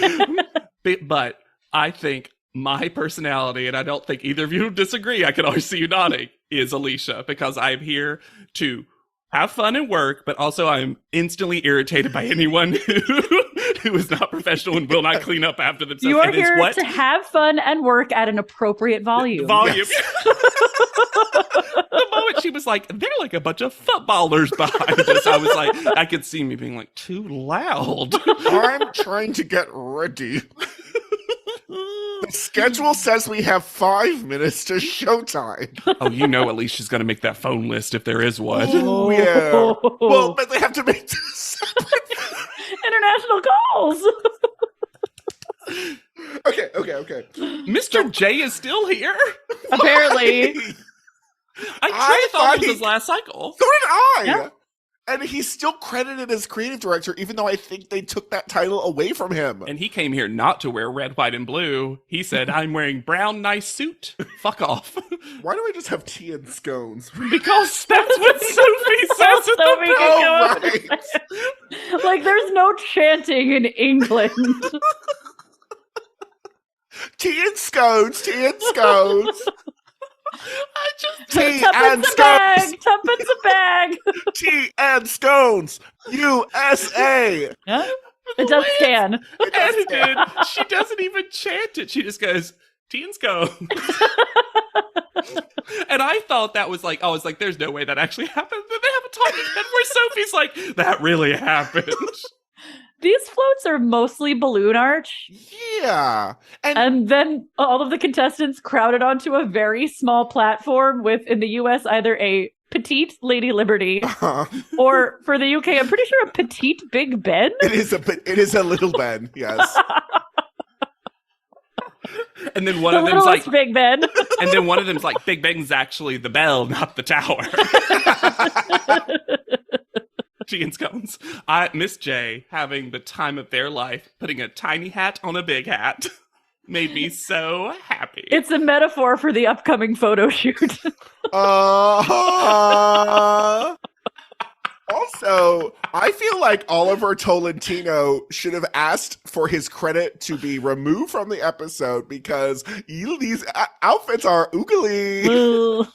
But I think my personality, and I don't think either of you disagree, I can always see you nodding, is Alicia, because I'm here to have fun and work, but also I'm instantly irritated by anyone who is not professional and will not clean up after themselves. You are here to have fun and work at an appropriate volume. Yes. The moment she was like, they're like a bunch of footballers behind us, I was like, I could see me being like, too loud. I'm trying to get ready. The schedule says we have 5 minutes to showtime. Oh, you know Alicia's going to make that phone list if there is one. Oh, yeah. Well, but they have to make international calls. Okay. Mr. J is still here. Apparently. I thought it was his last cycle. So did I. Yeah. And he's still credited as creative director, even though I think they took that title away from him. And he came here not to wear red, white, and blue. He said, I'm wearing brown, nice suit. Fuck off. Why do I just have tea and scones? Because that's what Sophie says at Sophie the can Oh, go right. Like, there's no chanting in England. Tea and scones. Tea and scones. Tuppence a bag. Tea and scones. USA. Yeah. It does scan. edited. She doesn't even chant it. She just goes, tea and scones. And I thought that was like, I was like, there's no way that actually happened. Then they have a talking head where Sophie's like, that really happened. These floats are mostly balloon arch. Yeah. And then all of the contestants crowded onto a very small platform with, in the US, either a petite Lady Liberty or, for the UK, I'm pretty sure a petite Big Ben. It is a little Ben, yes. And then one The of them's like, Big Ben. and then one of them's like, Big Ben's actually the bell, not the tower. Tea and scones. Miss J having the time of their life, putting a tiny hat on a big hat, made me so happy. It's a metaphor for the upcoming photo shoot. Oh Also, I feel like Oliver Tolentino should have asked for his credit to be removed from the episode because these outfits are oogly.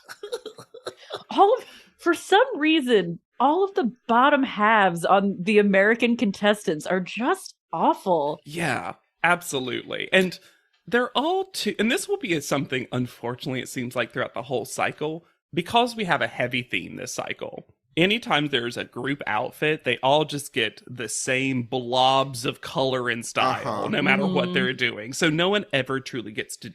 Ugh. For some reason, all of the bottom halves on the American contestants are just awful. Yeah, absolutely. And they're all too, and this will be something, unfortunately, it seems like throughout the whole cycle, because we have a heavy theme this cycle. Anytime there's a group outfit, they all just get the same blobs of color and style, no matter what they're doing. So no one ever truly gets to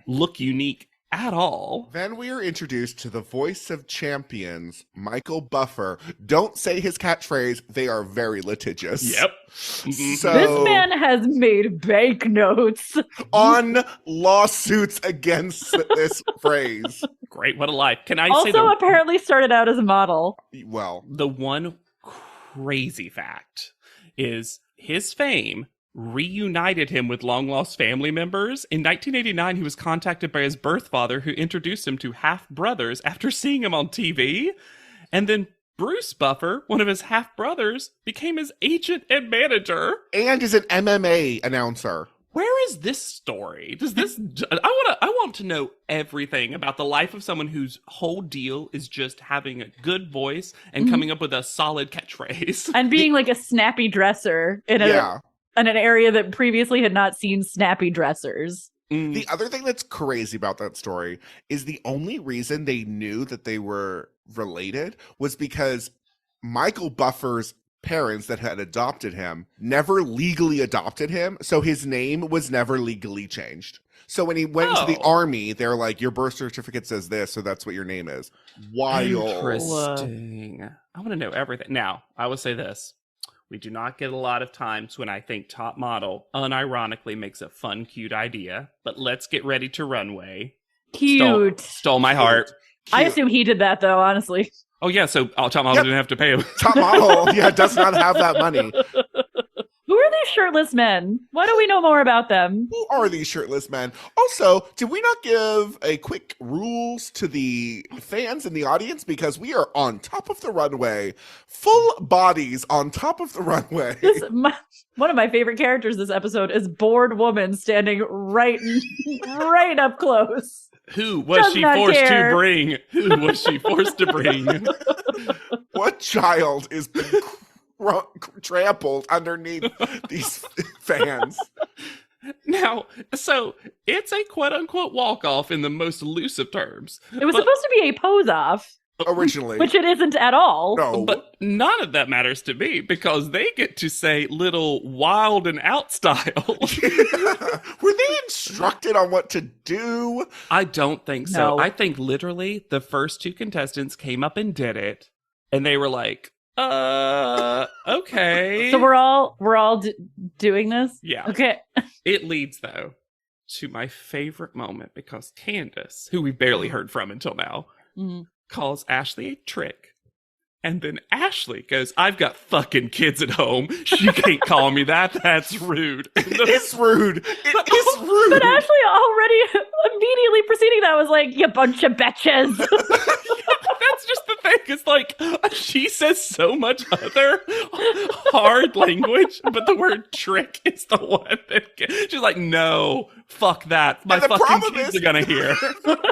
look unique at all. Then we are introduced to the voice of champions, Michael Buffer. Don't say his catchphrase. They are very litigious. Yep. So, This man has made banknotes on lawsuits against this phrase. Great, what a life. Can I say also apparently started out as a model. Well, the one crazy fact is his fame reunited him with long-lost family members. In 1989, he was contacted by his birth father, who introduced him to half-brothers after seeing him on TV. And then Bruce Buffer, one of his half-brothers, became his agent and manager. And is an MMA announcer. Where is this story? Does this... I want to know everything about the life of someone whose whole deal is just having a good voice and coming up with a solid catchphrase. And being like a snappy dresser in an area that previously had not seen snappy dressers. The other thing that's crazy about that story is the only reason they knew that they were related was because Michael Buffer's parents that had adopted him never legally adopted him, so his name was never legally changed. So when he went to the army, they're like, your birth certificate says this, so that's what your name is. Wild. Interesting. I want to know everything. Now, I will say this. We do not get a lot of times when I think Top Model unironically makes a fun, cute idea, but let's get ready to runway. Cute. Stole my heart. Cute. I assume he did that, though, honestly. Oh, yeah, so Top Model didn't have to pay him. Top Model, does not have that money. Who are these shirtless men? Why don't we know more about them? Who are these shirtless men? Also, did we not give a quick rules to the fans in the audience? Because we are on top of the runway. Full bodies on top of the runway. One of my favorite characters this episode is Bored Woman standing right up close. Who was she forced to bring? Who was she forced to bring? What child is being trampled underneath these fans? Now, so it's a quote-unquote walk-off in the most elusive terms. It was supposed to be a pose-off. Originally. Which it isn't at all. No. But none of that matters to me because they get to say little wild and out style. Were they instructed on what to do? I don't think so. No. I think literally the first two contestants came up and did it, and they were like, okay. So we're all doing this? Yeah. Okay. It leads, though, to my favorite moment because Candace, who we've barely heard from until now, calls Ashley a trick. And then Ashley goes, I've got fucking kids at home. She can't call me that. That's rude. It is rude. It is rude. But Ashley already immediately preceding that was like, you bunch of bitches. That's just the thing. It's like, she says so much other hard language, but the word trick is the one that she's like, no, fuck that. My fucking kids are gonna hear.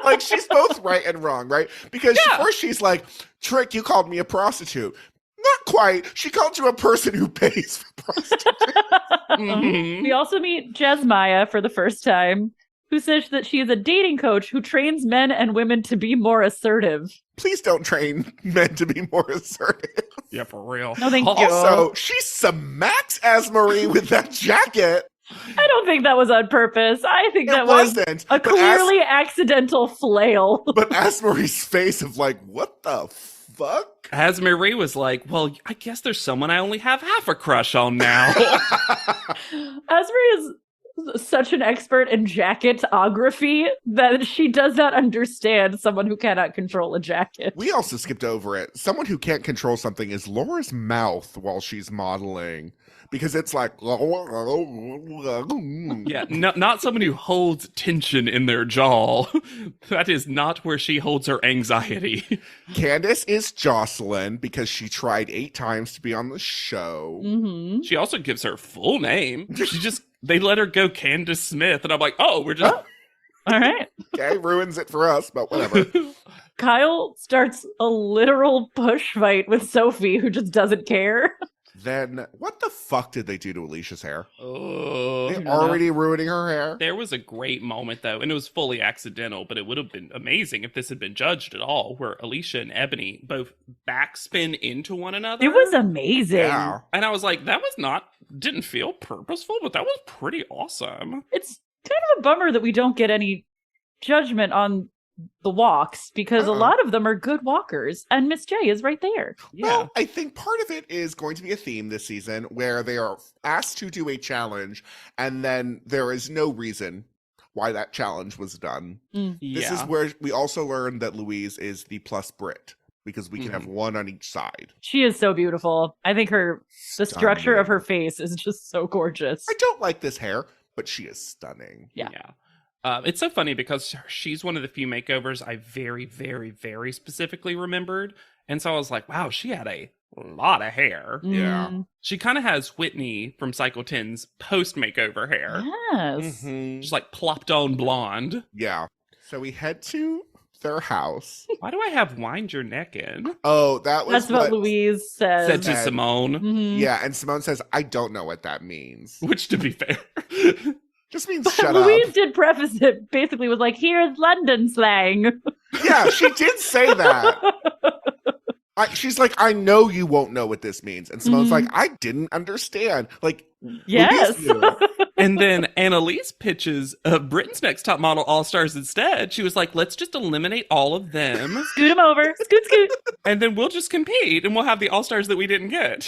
Like, she's both right and wrong, right? Because first she's like, trick, you called me a prostitute. Not quite. She called you a person who pays for prostitution. We also meet Jesmaya for the first time, who says that she is a dating coach who trains men and women to be more assertive. Please don't train men to be more assertive. Yeah, for real. No, thank you. Also, she smacks Asmarie with that jacket. I don't think that was on purpose. I think that wasn't, a clearly accidental flail. But Asmarie's face of like, what the fuck? Asmarie was like, well, I guess there's someone I only have half a crush on now. Asmarie is such an expert in jacketography that she does not understand someone who cannot control a jacket. We also skipped over it. Someone who can't control something is Laura's mouth while she's modeling. Because it's like... Yeah, not someone who holds tension in their jaw. That is not where she holds her anxiety. Candace is Jocelyn because she tried 8 times to be on the show. Mm-hmm. She also gives her full name. They let her go Candace Smith, and I'm like, oh, we're just... All right. Okay, ruins it for us, but whatever. Kyle starts a literal push fight with Sophie, who just doesn't care. Then, what the fuck did they do to Alicia's hair? Oh, They're already ruining her hair? there was a great moment, though, and it was fully accidental, but it would have been amazing if this had been judged at all, where Alicia and Ebony both backspin into one another. It was amazing. Yeah. And I was like, didn't feel purposeful, but that was pretty awesome. It's kind of a bummer that we don't get any judgment on the walks, because a lot of them are good walkers, and Miss J is right there. Yeah. Well, I think part of it is going to be a theme this season where they are asked to do a challenge, and then there is no reason why that challenge was done. This is where we also learned that Louise is the plus Brit, because we can have one on each side. She is so beautiful. I think the structure of her face is just so gorgeous. I don't like this hair, but she is stunning. Yeah. It's so funny because she's one of the few makeovers I very, very, very specifically remembered. And so I was like, wow, she had a lot of hair. Yeah. She kind of has Whitney from Cycle 10's post-makeover hair. Yes. Just like plopped on blonde. Yeah. So we head to their house. Why do I have wind your neck in? Oh, that's what Louise says. Said to Simone. Mhm. Yeah, and Simone says, I don't know what that means. Which, to be fair... Just means shut up. Louise did preface it, basically was like, here's London slang. Yeah, she did say that. She's like, I know you won't know what this means. And Simone's like, I didn't understand. Like, yes. And then Annalise pitches Britain's Next Top Model All-Stars instead. She was like, let's just eliminate all of them. Scoot them over. Scoot, scoot. And then we'll just compete and we'll have the All-Stars that we didn't get.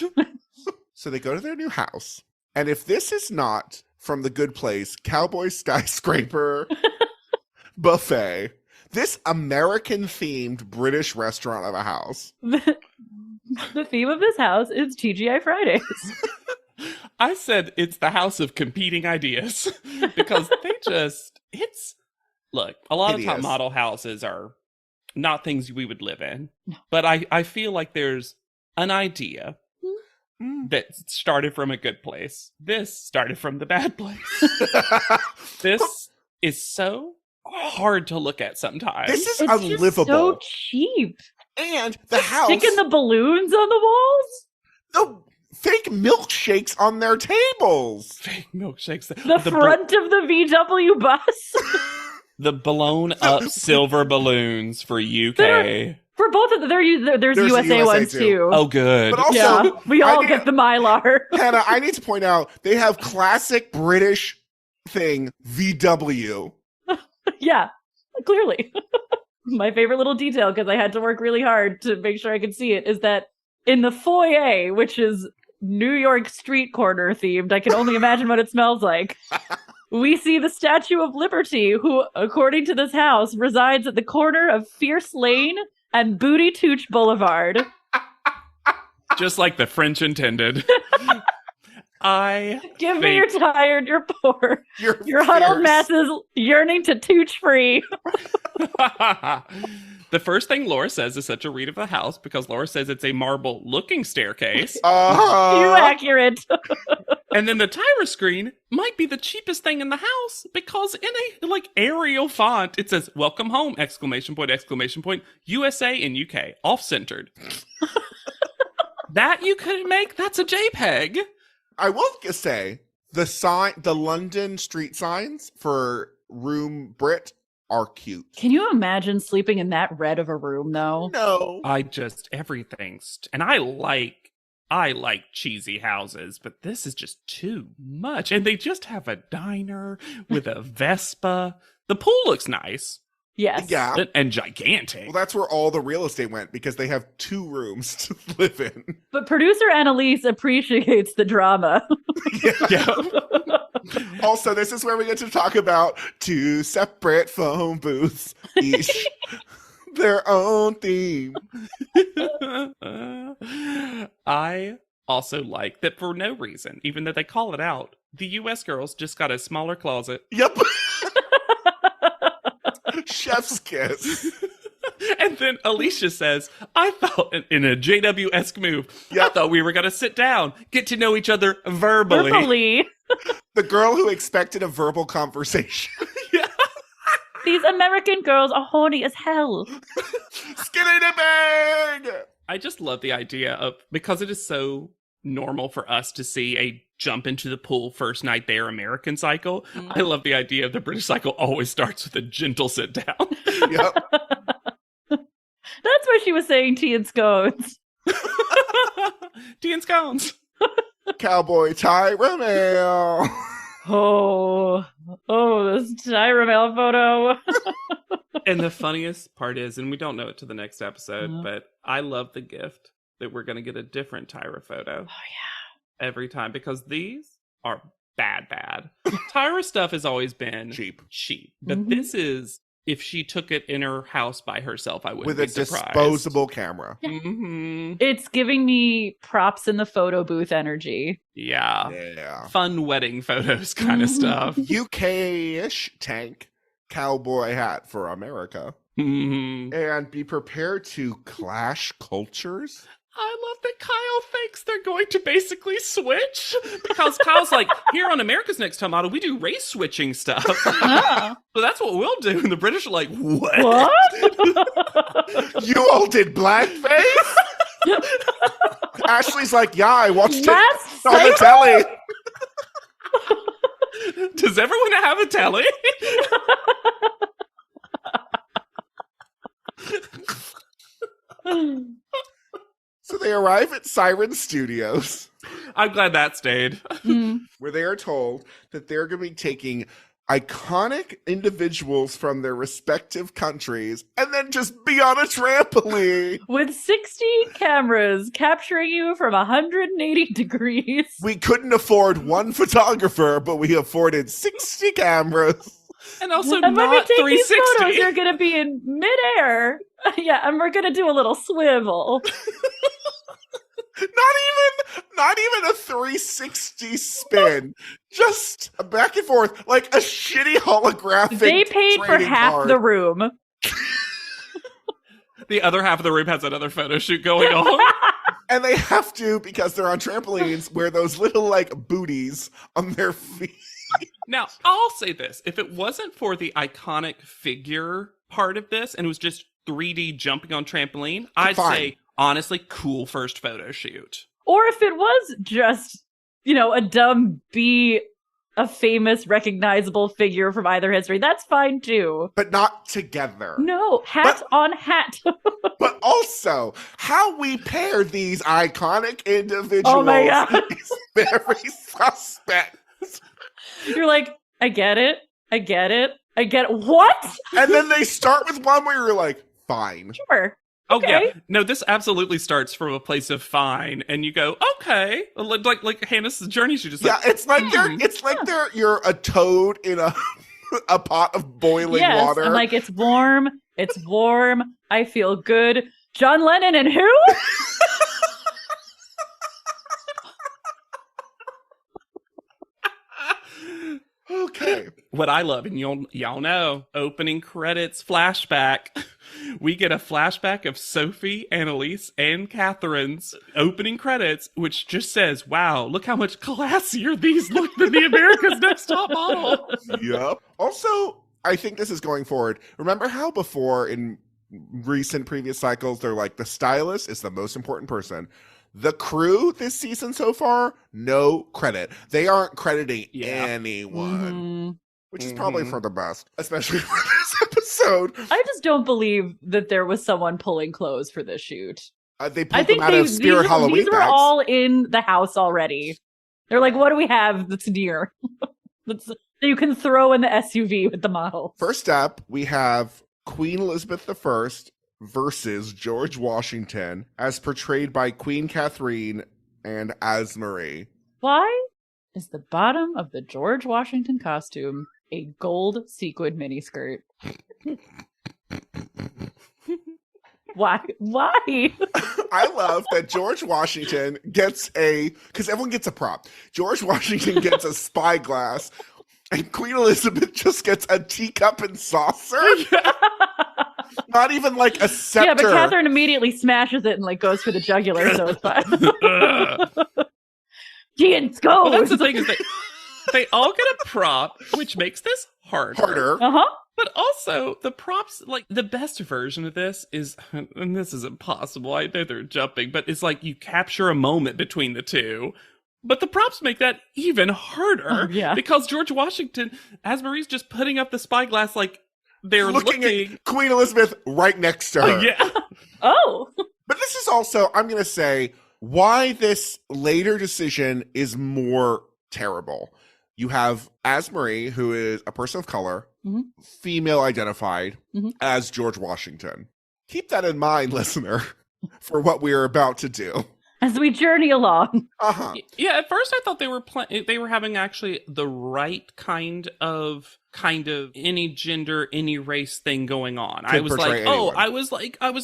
So they go to their new house. And if this is not from The Good Place, Cowboy Skyscraper Buffet, this American-themed British restaurant of a house. The theme of this house is TGI Fridays. I said it's the house of competing ideas because look, a lot of top model houses are not things we would live in. No. But I feel like there's an idea that started from a good place. This started from the bad place. This is so hard to look at sometimes. This is it's unlivable. Just so cheap. And the house... Sticking the balloons on the walls? The fake milkshakes on their tables. Fake milkshakes. The front of the VW bus? The blown up silver balloons for UK. For both of them, there's USA ones too. Oh, good. But also, we all get the Mylar. Hannah, I need to point out, they have classic British thing, VW. Yeah, clearly. My favorite little detail, because I had to work really hard to make sure I could see it, is that in the foyer, which is New York street corner themed, I can only imagine what it smells like. We see the Statue of Liberty, who, according to this house, resides at the corner of Fierce Lane and Booty Tooch Boulevard. Just like the French intended. Give me your tired, you're poor. Your huddled masses yearning to tooch free. The first thing Laura says is such a read of the house because Laura says it's a marble looking staircase. You accurate. And then the Tyra screen might be the cheapest thing in the house because in a Arial font it says "Welcome home!" ! USA and UK off centered. That you could make. That's a JPEG. I will say the London street signs for Room Brit are cute. Can you imagine sleeping in that red of a room, though? No. And I like cheesy houses, but this is just too much. And they just have a diner with a Vespa. The pool looks nice. Yes. Yeah. And gigantic. Well, that's where all the real estate went because they have 2 rooms to live in. But producer Annalise appreciates the drama. Yeah. Also, this is where we get to talk about 2 separate phone booths, each their own theme. I also like that for no reason, even though they call it out, the US girls just got a smaller closet. Yep. Chef's kiss. And then Alicia says, I thought, in a JW-esque move, I thought we were going to sit down, get to know each other verbally. The girl who expected a verbal conversation. Yeah. These American girls are horny as hell. Skinny dipping! I just love the idea of, because it is so normal for us to see a jump into the pool first night there American cycle. I love the idea of the British cycle always starts with a gentle sit down. Yep. That's what she was saying, tea and scones. Tea and scones. Cowboy tie Romeo. Oh, this Tyra Mail photo. And the funniest part is, and we don't know it to the next episode, but I love the gift that we're going to get a different Tyra photo. Oh, yeah. Every time, because these are bad. Tyra stuff has always been cheap. But this is, if she took it in her house by herself, I wouldn't be surprised. With a disposable camera. Yeah. Mm-hmm. It's giving me props in the photo booth energy. Yeah. Fun wedding photos kind of stuff. UK-ish tank cowboy hat for America. And be prepared to clash cultures. I love that Kyle thinks they're going to basically switch, because Kyle's like, here on America's Next Top Model, we do race switching stuff. So that's what we'll do. And the British are like, what? You all did blackface? Ashley's like, yeah, I watched it on the telly. Does everyone have a telly? So they arrive at Siren Studios. I'm glad that stayed. Where they are told that they're going to be taking iconic individuals from their respective countries and then just be on a trampoline. With 60 cameras capturing you from 180 degrees. We couldn't afford one photographer, but we afforded 60 cameras. And also and when we not take 360. these photos, you're going to be in midair. Yeah, and we're going to do a little swivel. Not even a 360 spin. Just a back and forth, like a shitty holographic. They paid for half the room. The other half of the room has another photo shoot going on. And they have to, because they're on trampolines, wear those little like booties on their feet. Now, I'll say this. If it wasn't for the iconic figure part of this, and it was just 3D jumping on trampoline, I'd say, honestly, cool first photo shoot. Or if it was just, a dumb a famous, recognizable figure from either history, that's fine too. But not together. No, hat on hat. But also, how we pair these iconic individuals Oh my God. is very suspect. You're like, I get it. What? And then they start with one where you're like, fine. Sure. Oh, okay. yeah. No, this absolutely starts from a place of fine, and you go, okay. Like Hannah's journey, she just it's like you're a toad in a pot of boiling water. I'm like, it's warm. I feel good. John Lennon and who? Okay. What I love, and y'all know, opening credits flashback. We get a flashback of Sophie, Annalise, and Catherine's opening credits, which just says, wow, look how much classier these look than the America's Next Top Model. Yep. Also, I think this is going forward. Remember how before in recent previous cycles, they're like, the stylist is the most important person. The crew this season so far, no credit. They aren't crediting anyone. Which is probably for the best, especially for this episode. I just don't believe that there was someone pulling clothes for this shoot. They pulled them out of Spirit Halloween these were bags. all in the house already. They're like, what do we have that's near? that you can throw in the SUV with the model. First up, we have Queen Elizabeth I versus George Washington, as portrayed by Queen Catherine and Asmarie. Why? Is the bottom of the George Washington costume a gold sequin miniskirt? Why? I love that George Washington gets because everyone gets a prop. George Washington gets a spyglass, and Queen Elizabeth just gets a teacup and saucer. Not even like a scepter. Yeah, but Catherine immediately smashes it and like goes for the jugular, so it's fine. Gian Scones! Well, that's the thing is that they all get a prop, which makes this harder. Uh-huh. But also, the props, like, the best version of this is, and this is impossible, I know they're jumping, but it's like you capture a moment between the two. But the props make that even harder. Yeah. Because George Washington, as Marie's just putting up the spyglass, like, they're looking at Queen Elizabeth right next to her. Yeah. Oh. But this is also, I'm going to say, why this later decision is more terrible. You have Marie, who is a person of color, female identified as George Washington. Keep that in mind, listener, for what we are about to do. As we journey along. Uh-huh. Yeah, at first I thought they were having actually the right kind of any gender, any race thing going on. I was like, anyone. I was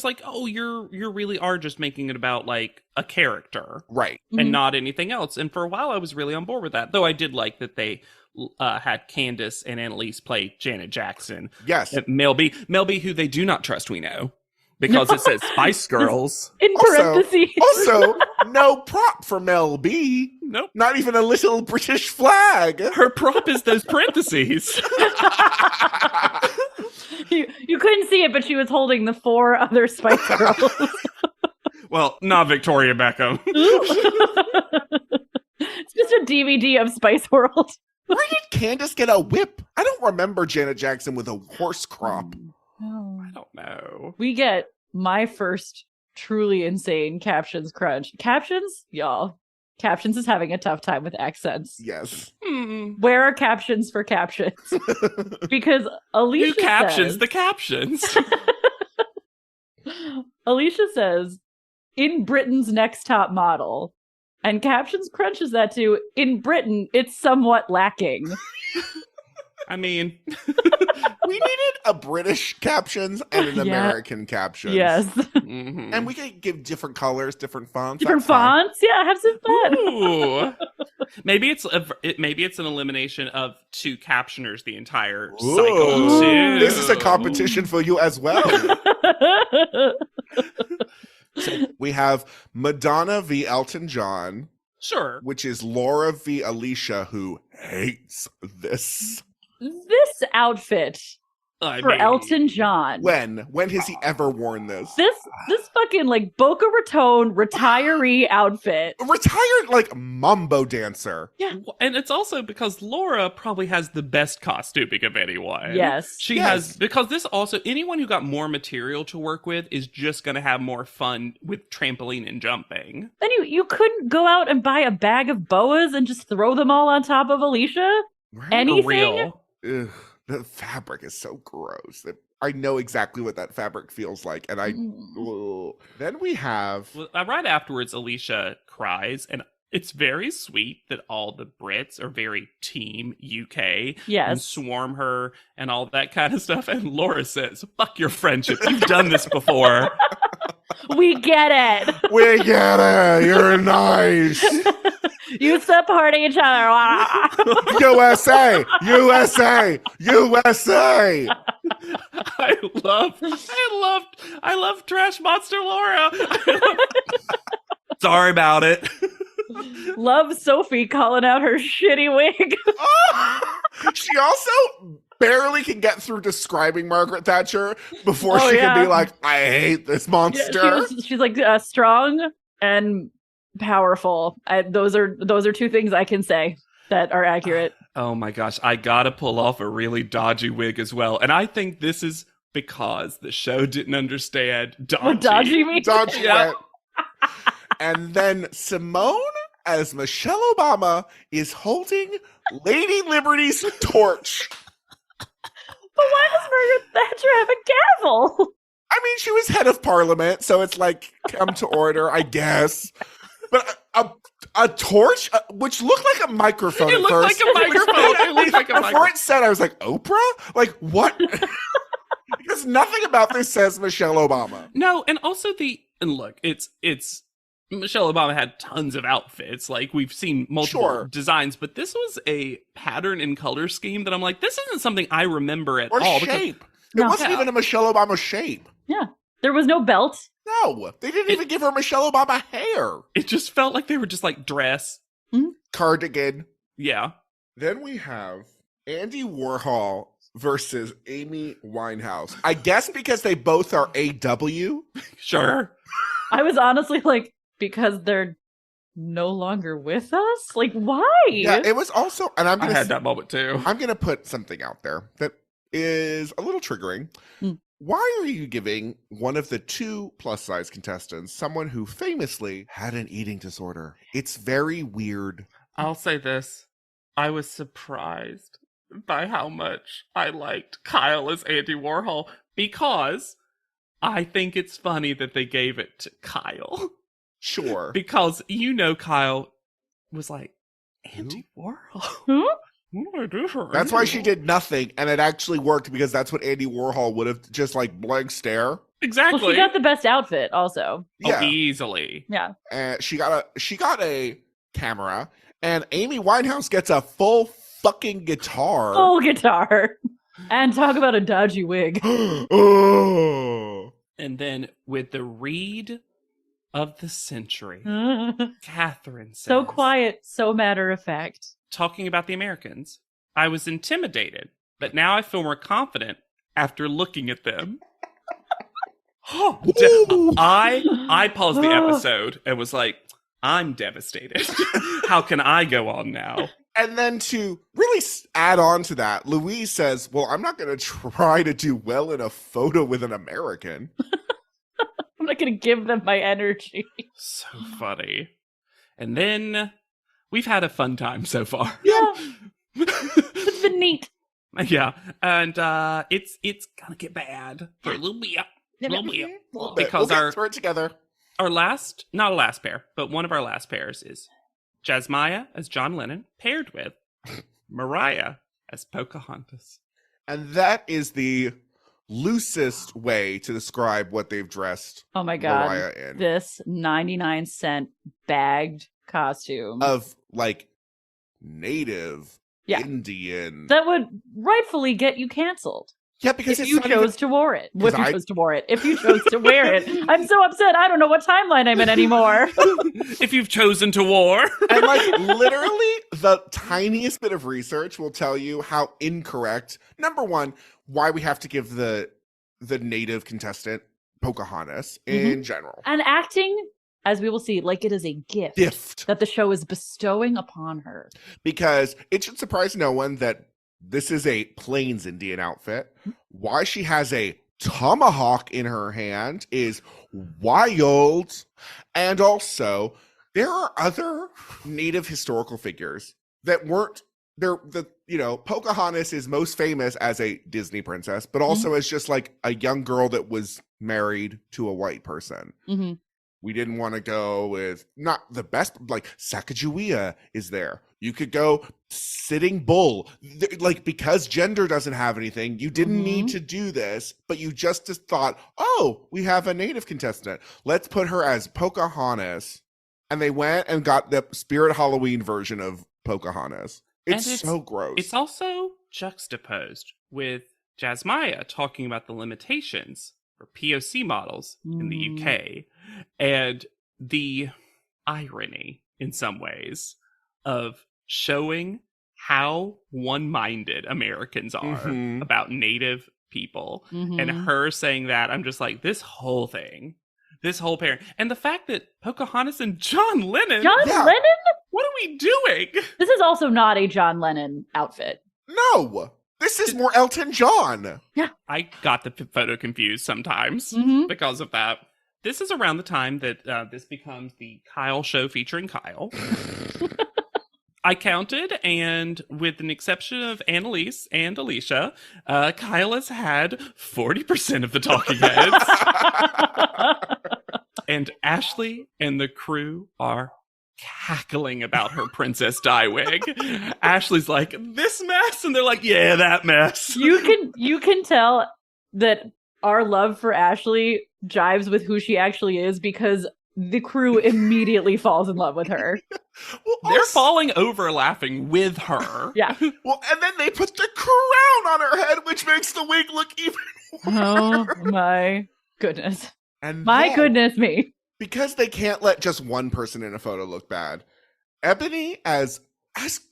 like, oh, you really are just making it about like a character, right, and not anything else. And for a while, I was really on board with that. Though I did like that they had Candace and Annalise play Janet Jackson. Yes, Mel B, who they do not trust. We know. Because it says Spice Girls. In parentheses. Also, no prop for Mel B. Nope. Not even a little British flag. Her prop is those parentheses. You couldn't see it, but she was holding the 4 other Spice Girls. Well, not Victoria Beckham. It's just a DVD of Spice World. Where did Candace get a whip? I don't remember Janet Jackson with a horse crop. No. I don't know. We get my first truly insane captions crunch. Captions? Y'all. Captions is having a tough time with accents. Yes. Where are captions for captions? Because Alicia Who captions says, the captions? Alicia says, in Britain's next top model. And captions crunches that to, in Britain, it's somewhat lacking. I mean, we needed a British captions and an American captions. Yes. And we could give different colors, different fonts. Different fonts? Yeah, have some fun. Ooh. Maybe it's an elimination of 2 captioners the entire cycle too. This is a competition for you as well. So we have Madonna v. Elton John. Sure. Which is Laura v. Alicia, who hates this. This outfit for Elton John. When has he ever worn this? This fucking like Boca Raton retiree outfit. Retired like mambo dancer. Yeah. And it's also because Laura probably has the best costuming of anyone. Yes. She has, because this also, anyone who got more material to work with is just going to have more fun with trampoline and jumping. Then you couldn't go out and buy a bag of boas and just throw them all on top of Alicia? Right? Anything? For real. Ugh, the fabric is so gross. I know exactly what that fabric feels like, and then we have right afterwards, Alicia cries, and it's very sweet that all the Brits are very team UK and swarm her and all that kind of stuff. And Laura says, "Fuck your friendship. You've done this before." We get it. We get it. You're nice. You support each other. USA, USA, USA. I love Trash Monster Laura. Sorry about it. Love Sophie calling out her shitty wig. She also barely can get through describing Margaret Thatcher before she can be like, I hate this monster. Yeah, she's like strong and powerful. Those are 2 things I can say that are accurate. Oh my gosh, I gotta pull off a really dodgy wig as well. And I think this is because the show didn't understand dodgy. What dodgy means? Dodgy wig. And then Simone as Michelle Obama is holding Lady Liberty's torch. But why does Margaret Thatcher have a gavel? I mean, she was head of parliament, so it's like, come to order, I guess. But a torch, which looked like a microphone It at looked first. like a microphone. It looked like a Before microphone. it said, I was like, Oprah? Like, what? Because nothing about this says Michelle Obama. No, and also and look, it's Michelle Obama had tons of outfits. Like we've seen multiple Sure. designs, but this was a pattern and color scheme that I'm like, this isn't something I remember at Or all. shape. It No. wasn't Yeah. even a Michelle Obama shape. Yeah. There was no belt. No, they didn't even give her Michelle Obama hair. It just felt like they were just like dress. Cardigan. Yeah. Then we have Andy Warhol versus Amy Winehouse. I guess because they both are AW. Sure. I was honestly like, because they're no longer with us? Like, why? Yeah, it was also, and I had that moment too. I'm gonna put something out there that is a little triggering. Why are you giving one of the 2 plus-size contestants someone who famously had an eating disorder? It's very weird. I'll say this. I was surprised by how much I liked Kyle as Andy Warhol because I think it's funny that they gave it to Kyle. Sure. Because Kyle was like, Andy Warhol? Hmm? What do I do for That's Andy why she Warhol?" did nothing, and it actually worked because that's what Andy Warhol would have just like blank stare. Exactly. Well, she got the best outfit also. Yeah, Easily. Yeah. she got a camera, and Amy Winehouse gets a full fucking guitar. Full guitar. And talk about a dodgy wig. Oh. And then with the read of the century, Catherine says, So quiet, so matter of fact. talking about the Americans, I was intimidated, but now I feel more confident after looking at them. I paused the episode and was like, I'm devastated. How can I go on now? And then to really add on to that, Louise says, well, I'm not going to try to do well in a photo with an American. I'm not going to give them my energy. So funny. And then we've had a fun time so far. Yeah. It's been neat. Yeah. And it's gonna get bad for a little bit. Because we'll get through it together. our last, not a last pair, but one of our last pairs is Jasmaya as John Lennon, paired with Mariah as Pocahontas. And that is the loosest way to describe what they've dressed Oh my god. Mariah in. This 99-cent bagged costume. Of like native Yeah. Indian. That would rightfully get you canceled. Yeah, because If it's you not chose even, to wear it. Because If you I- chose to wear it. If you chose to wear it. I'm so upset. I don't know what timeline I'm in anymore. If you've chosen to war. and like literally the tiniest bit of research will tell you how incorrect. Number one, why we have to give the native contestant Pocahontas in general. And acting, as we will see, like it is a gift that the show is bestowing upon her. Because it should surprise no one that this is a Plains Indian outfit. Why she has a tomahawk in her hand is wild. And also, there are other native historical figures that weren't there. Pocahontas is most famous as a Disney princess, but also as just like a young girl that was married to a white person. Mm-hmm. We didn't want to go with not the best, like Sacagawea is there. You could go Sitting Bull. Like, because gender doesn't have anything, you didn't need to do this, but you just thought, oh, we have a native contestant. Let's put her as Pocahontas. And they went and got the Spirit Halloween version of Pocahontas. It's so gross. It's also juxtaposed with Jasmaya talking about the limitations for POC models in the UK and the irony in some ways of showing how one-minded Americans are about native people. And her saying that, I'm just like, this whole pair. And the fact that Pocahontas and John Lennon. Lennon? What are we doing? This is also not a John Lennon outfit. No, this is more Elton John. Yeah. I got the photo confused sometimes because of that. This is around the time that this becomes the Kyle show featuring Kyle. I counted, and with an exception of Annalise and Alicia, Kyle has had 40% of the talking heads. And Ashley and the crew are cackling about her Princess Di wig. Ashley's like, this mess? And they're like, yeah, that mess. You can tell that our love for Ashley jives with who she actually is because the crew immediately falls in love with her. Well, They're falling over laughing with her. Yeah. Well, and then they put the crown on her head, which makes the wig look even worse. Oh my goodness. And My then, goodness me. because they can't let just one person in a photo look bad, Ebony as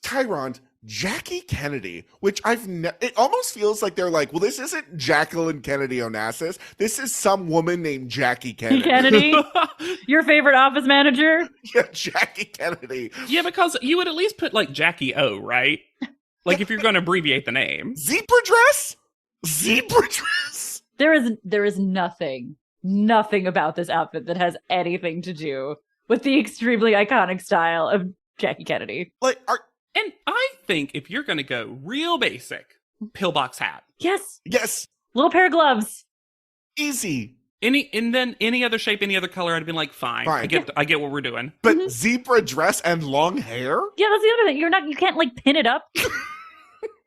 Tyrant, Jackie Kennedy, which it almost feels like they're like, well, this isn't Jacqueline Kennedy Onassis. This is some woman named Jackie Kennedy. Kennedy, your favorite office manager? Yeah, Jackie Kennedy. Yeah, because you would at least put like Jackie O, right? Like if you're going to abbreviate the name. Zebra dress? Zebra dress? There is nothing about this outfit that has anything to do with the extremely iconic style of Jackie Kennedy. Like, And I think if you're going to go real basic, pillbox hat. Yes. yes, Little pair of gloves. easy. Any other shape, any other color, I'd have been like, fine. Fine. I get what we're doing. But zebra dress and long hair? Yeah, that's the other thing. You can't like pin it up.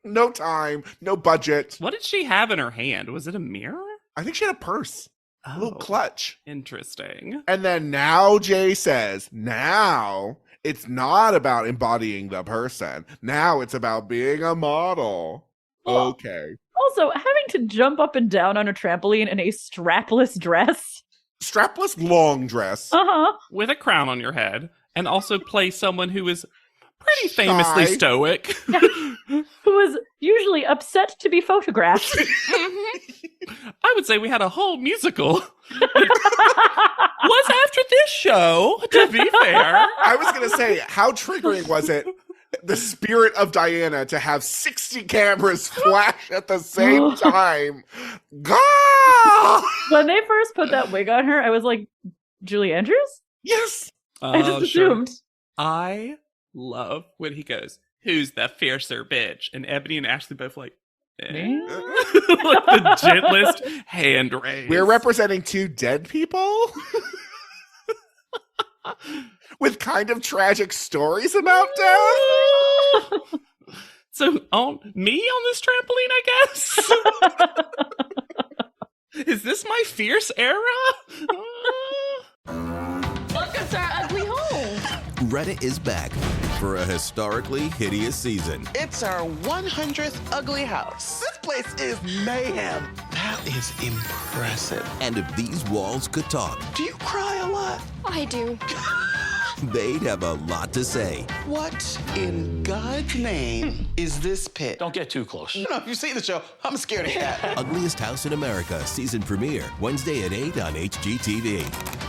No time, no budget. What did she have in her hand? Was it a mirror? I think she had a purse, a little clutch. Interesting. And then now Jay says, now it's not about embodying the person. Now it's about being a model. Well, Okay. Also, having to jump up and down on a trampoline in a strapless dress. Strapless long dress. Uh-huh. With a crown on your head. And also play someone who is pretty famously Shy. stoic. Who was usually upset to be photographed. I would say we had a whole musical. Was after this show, to be fair. I was going to say, how triggering was it, the spirit of Diana, to have 60 cameras flash at the same time? God! When they first put that wig on her, I was like, Julie Andrews? Yes! I just assumed. I love when he goes, who's the fiercer bitch? And Ebony and Ashley both like, Me? like the gentlest hand raise. We're representing two dead people? With kind of tragic stories about death? So, on me on this trampoline, I guess? Is this my fierce era? Welcome to our ugly home. Reddit is back for a historically hideous season. It's our 100th ugly house. This place is mayhem. That is impressive. And if these walls could talk, Do you cry a lot? I do. they'd have a lot to say. What in God's name is this pit? Don't get too close. You know, if you see the show, I'm scared of cat. Ugliest House in America season premiere Wednesday at 8 on HGTV.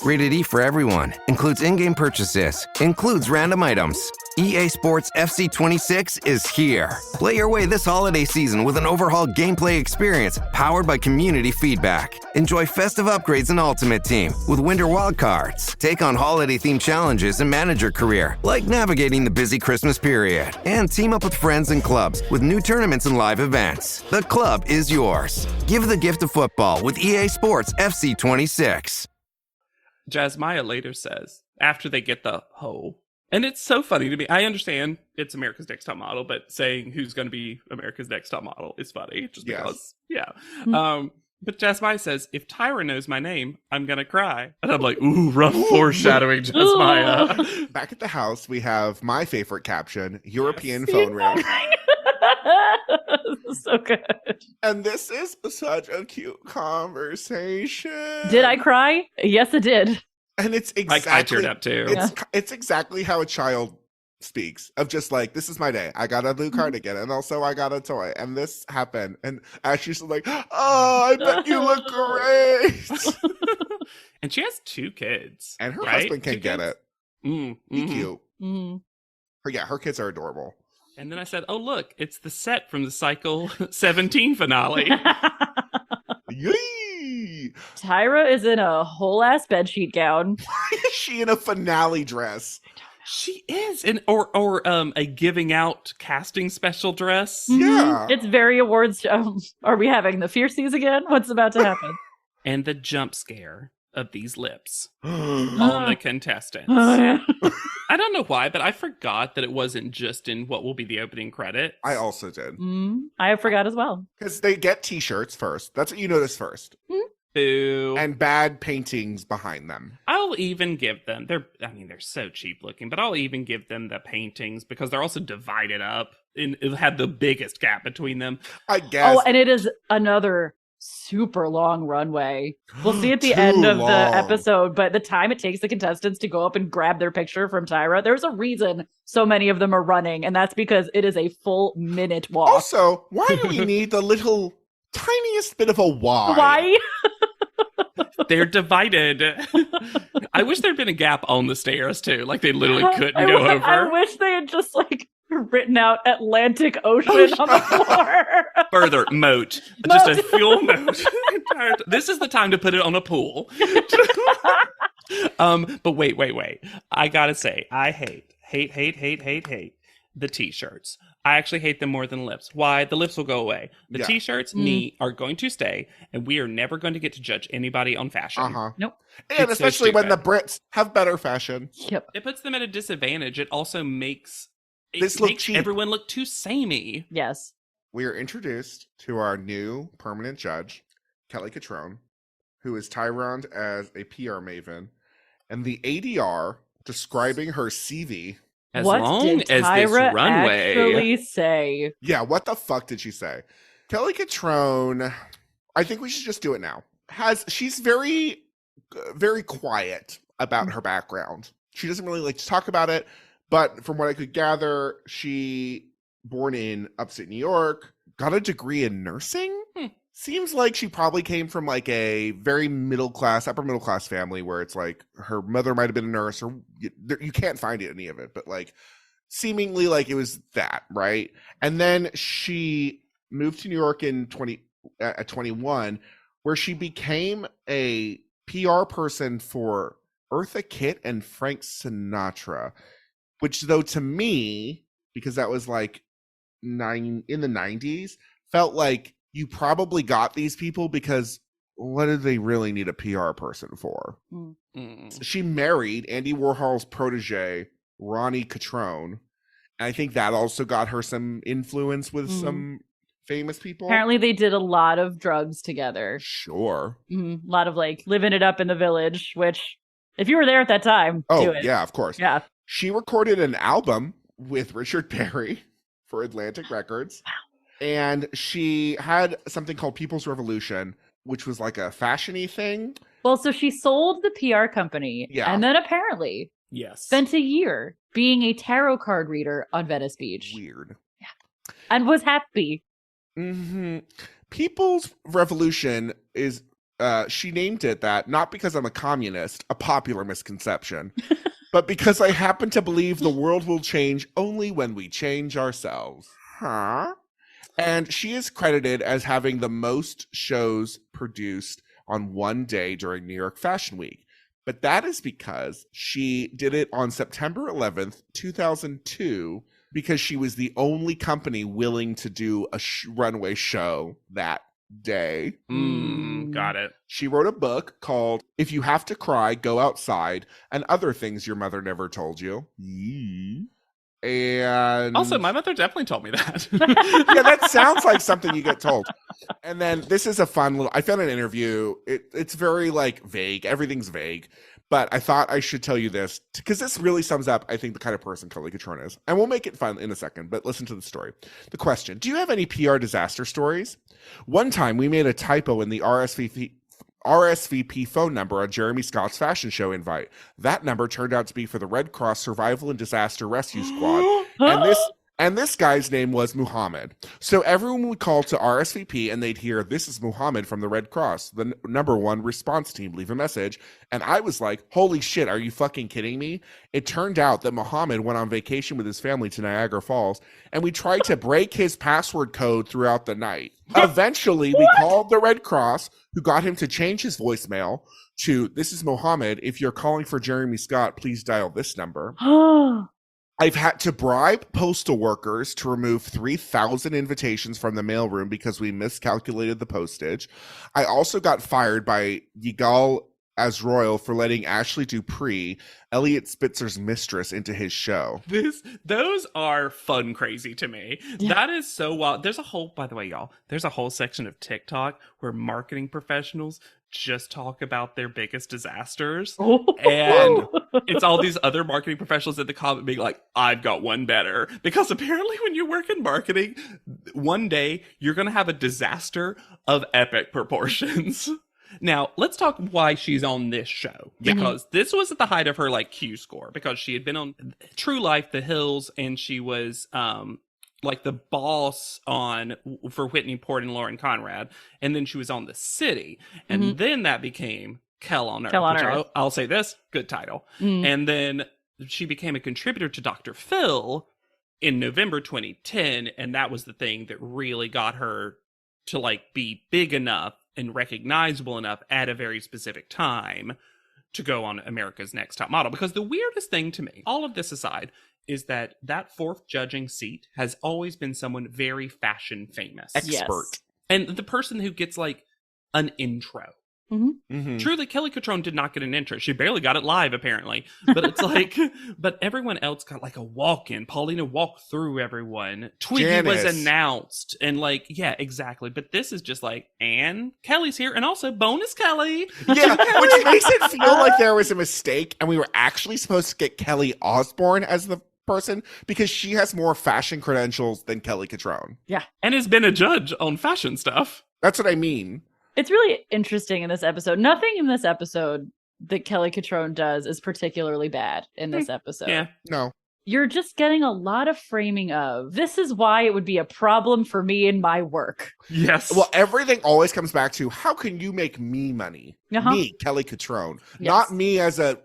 Rated E for everyone. Includes in-game purchases. Includes random items. EA Sports FC 26 is here. Play your way this holiday season with an overhauled gameplay experience powered by community feedback. Enjoy festive upgrades in Ultimate Team with winter wildcards. Take on holiday-themed challenges and manage your career, like navigating the busy Christmas period. And team up with friends and clubs with new tournaments and live events. The club is yours. Give the gift of football with EA Sports FC 26. Jasmaya later says, after they get the hoe, and it's so funny to me. I understand it's America's Next Top Model, but saying who's going to be America's Next Top Model is funny, just because, yeah. But Jasmaya says, if Tyra knows my name, I'm going to cry. And I'm like, ooh, rough foreshadowing, Jasmaya. Back at the house, we have my favorite caption, European phone ring. So good. And this is such a cute conversation. Did I cry? Yes, I did. And it's exactly I teared up too. It's exactly how a child speaks, of just like, this is my day. I got a new cardigan, and also I got a toy, and this happened. And Ashley's like, oh, I bet you look great. And she has 2 kids. And her right? husband can 2 get kids? it. Be cute. Mm-hmm. Her kids are adorable. And then I said, oh, look, it's the set from the Cycle 17 finale. Yay! Tyra is in a whole ass bedsheet gown. Why is she in a finale dress? She is. Or a giving out casting special dress. Yeah. It's very awards show. Are we having the Fiercies again? What's about to happen? And the jump scare of these lips Oh, on the contestants. Oh, yeah. I don't know why, but I forgot that it wasn't just in what will be the opening credits. I also did. I forgot as well. Because they get t-shirts first. That's what you notice first. Boo. And bad paintings behind them. I'll even give them, they're so cheap looking, but I'll even give them the paintings because they're also divided up. And it had the biggest gap between them. I guess. Oh, and it is another super long runway. We'll see at the Too end of long. the episode, but the time it takes the contestants to go up and grab their picture from Tyra, there's a reason so many of them are running, and that's because it is a full minute walk. Also, why do we need the little tiniest bit of a Y? Why? They're divided. I wish there'd been a gap on the stairs too. Like they literally couldn't I go w- over. I wish they had just written out Atlantic Ocean on the floor. Further, moat. Just a fuel moat. This is the time to put it on a pool. But wait. I gotta say, I hate the t-shirts. I actually hate them more than lips. Why? The lips will go away. The Yeah. t-shirts, me, are going to stay, and we are never going to get to judge anybody on fashion. Uh-huh. Nope. And It's so especially when the stupid. Brits have better fashion. Yep. It puts them at a disadvantage. It also makes This look makes cheap. everyone look too samey. Yes. We are introduced to our new permanent judge, Kelly Catrone, who is Tyrone as a PR maven, and the ADR describing her CV. As what long did as Tyra this runway. actually say? Yeah, what the fuck did she say? Kelly Catrone, I think we should just do it now. She's very, very quiet about her background. She doesn't really like to talk about it, but from what I could gather, she born in upstate New York, got a degree in nursing. Seems like she probably came from like a very upper middle class family where it's like her mother might have been a nurse, or you can't find any of it, but like seemingly like it was that, right? And then she moved to New York at 21, where she became a PR person for Eartha Kitt and Frank Sinatra, which though to me, because that was like in the 90s, felt like you probably got these people because what did they really need a PR person for? She married Andy Warhol's protege, Ronnie Catrone. And I think that also got her some influence with some famous people. Apparently, they did a lot of drugs together. Sure. A lot of living it up in the village, which, if you were there at that time, do Oh, it. yeah, of course. Yeah. She recorded an album with Richard Berry for Atlantic Records. Wow. And she had something called People's Revolution, which was like a fashion-y thing. Well, so she sold the PR company. Yeah. And then apparently spent a year being a tarot card reader on Venice Beach. Weird. Yeah. And was happy. People's Revolution is, she named it that, not because I'm a communist, a popular misconception, but because I happen to believe the world will change only when we change ourselves. Huh? And she is credited as having the most shows produced on one day during New York Fashion Week. But that is because she did it on September 11th, 2002, because she was the only company willing to do a runway show that day. Got it. She wrote a book called If You Have to Cry, Go Outside, and Other Things Your Mother Never Told You. And Also, my mother definitely told me that. yeah, that sounds like something you get told. And then this is a fun little, I found an interview. It's very vague. Everything's vague. But I thought I should tell you this because this really sums up, I think, the kind of person Kelly Catrone is. And we'll make it fun in a second, but listen to the story. The question: do you have any PR disaster stories? One time we made a typo in the RSVP phone number on Jeremy Scott's fashion show invite. That number turned out to be for the Red Cross Survival and Disaster Rescue Squad. And this guy's name was Muhammad. So everyone would call to RSVP and they'd hear, "This is Muhammad from the Red Cross, the number one response team. Leave a message." And I was like, holy shit, are you fucking kidding me? It turned out that Muhammad went on vacation with his family to Niagara Falls, and we tried to break his password code throughout the night. Eventually, we called the Red Cross, who got him to change his voicemail to, "This is Muhammad. If you're calling for Jeremy Scott, please dial this number." I've had to bribe postal workers to remove 3,000 invitations from the mailroom because we miscalculated the postage. I also got fired by Yigal as Royal for letting Ashley Dupree, Elliot Spitzer's mistress, into his show. Those are fun crazy to me. Yeah. That is so wild. By the way, y'all, there's a whole section of TikTok where marketing professionals just talk about their biggest disasters. And it's all these other marketing professionals in the comment being like, I've got one better. Because apparently when you work in marketing, one day you're going to have a disaster of epic proportions. Now, let's talk why she's on this show. Because this was at the height of her, like, Q score. Because she had been on True Life, The Hills, and she was, like, the boss for Whitney Port and Lauren Conrad. And then she was on The City. And then that became Kel on Earth. Kel on Earth. I'll say this, good title. And then she became a contributor to Dr. Phil in November 2010. And that was the thing that really got her to, like, be big enough and recognizable enough at a very specific time to go on America's Next Top Model. Because the weirdest thing to me, all of this aside, is that fourth judging seat has always been someone very fashion famous. Expert. Yes. And the person who gets, like, an intro. Truly, Kelly Cutrone did not get an intro. She barely got it live, apparently. But it's like, but everyone else got like a walk-in. Paulina walked through everyone. Twiggy was announced. And like, yeah, exactly. But this is just like, and Kelly's here. And also, bonus Kelly. Yeah, which makes it feel like there was a mistake. And we were actually supposed to get Kelly Osbourne as the person because she has more fashion credentials than Kelly Cutrone. Yeah. And has been a judge on fashion stuff. That's what I mean. It's really interesting in this episode. Nothing in this episode that Kelly Cutrone does is particularly bad in this episode. Yeah. No. You're just getting a lot of framing of, this is why it would be a problem for me in my work. Yes. Well, everything always comes back to how can you make me money? Me, Kelly Cutrone. Yes. Not me as a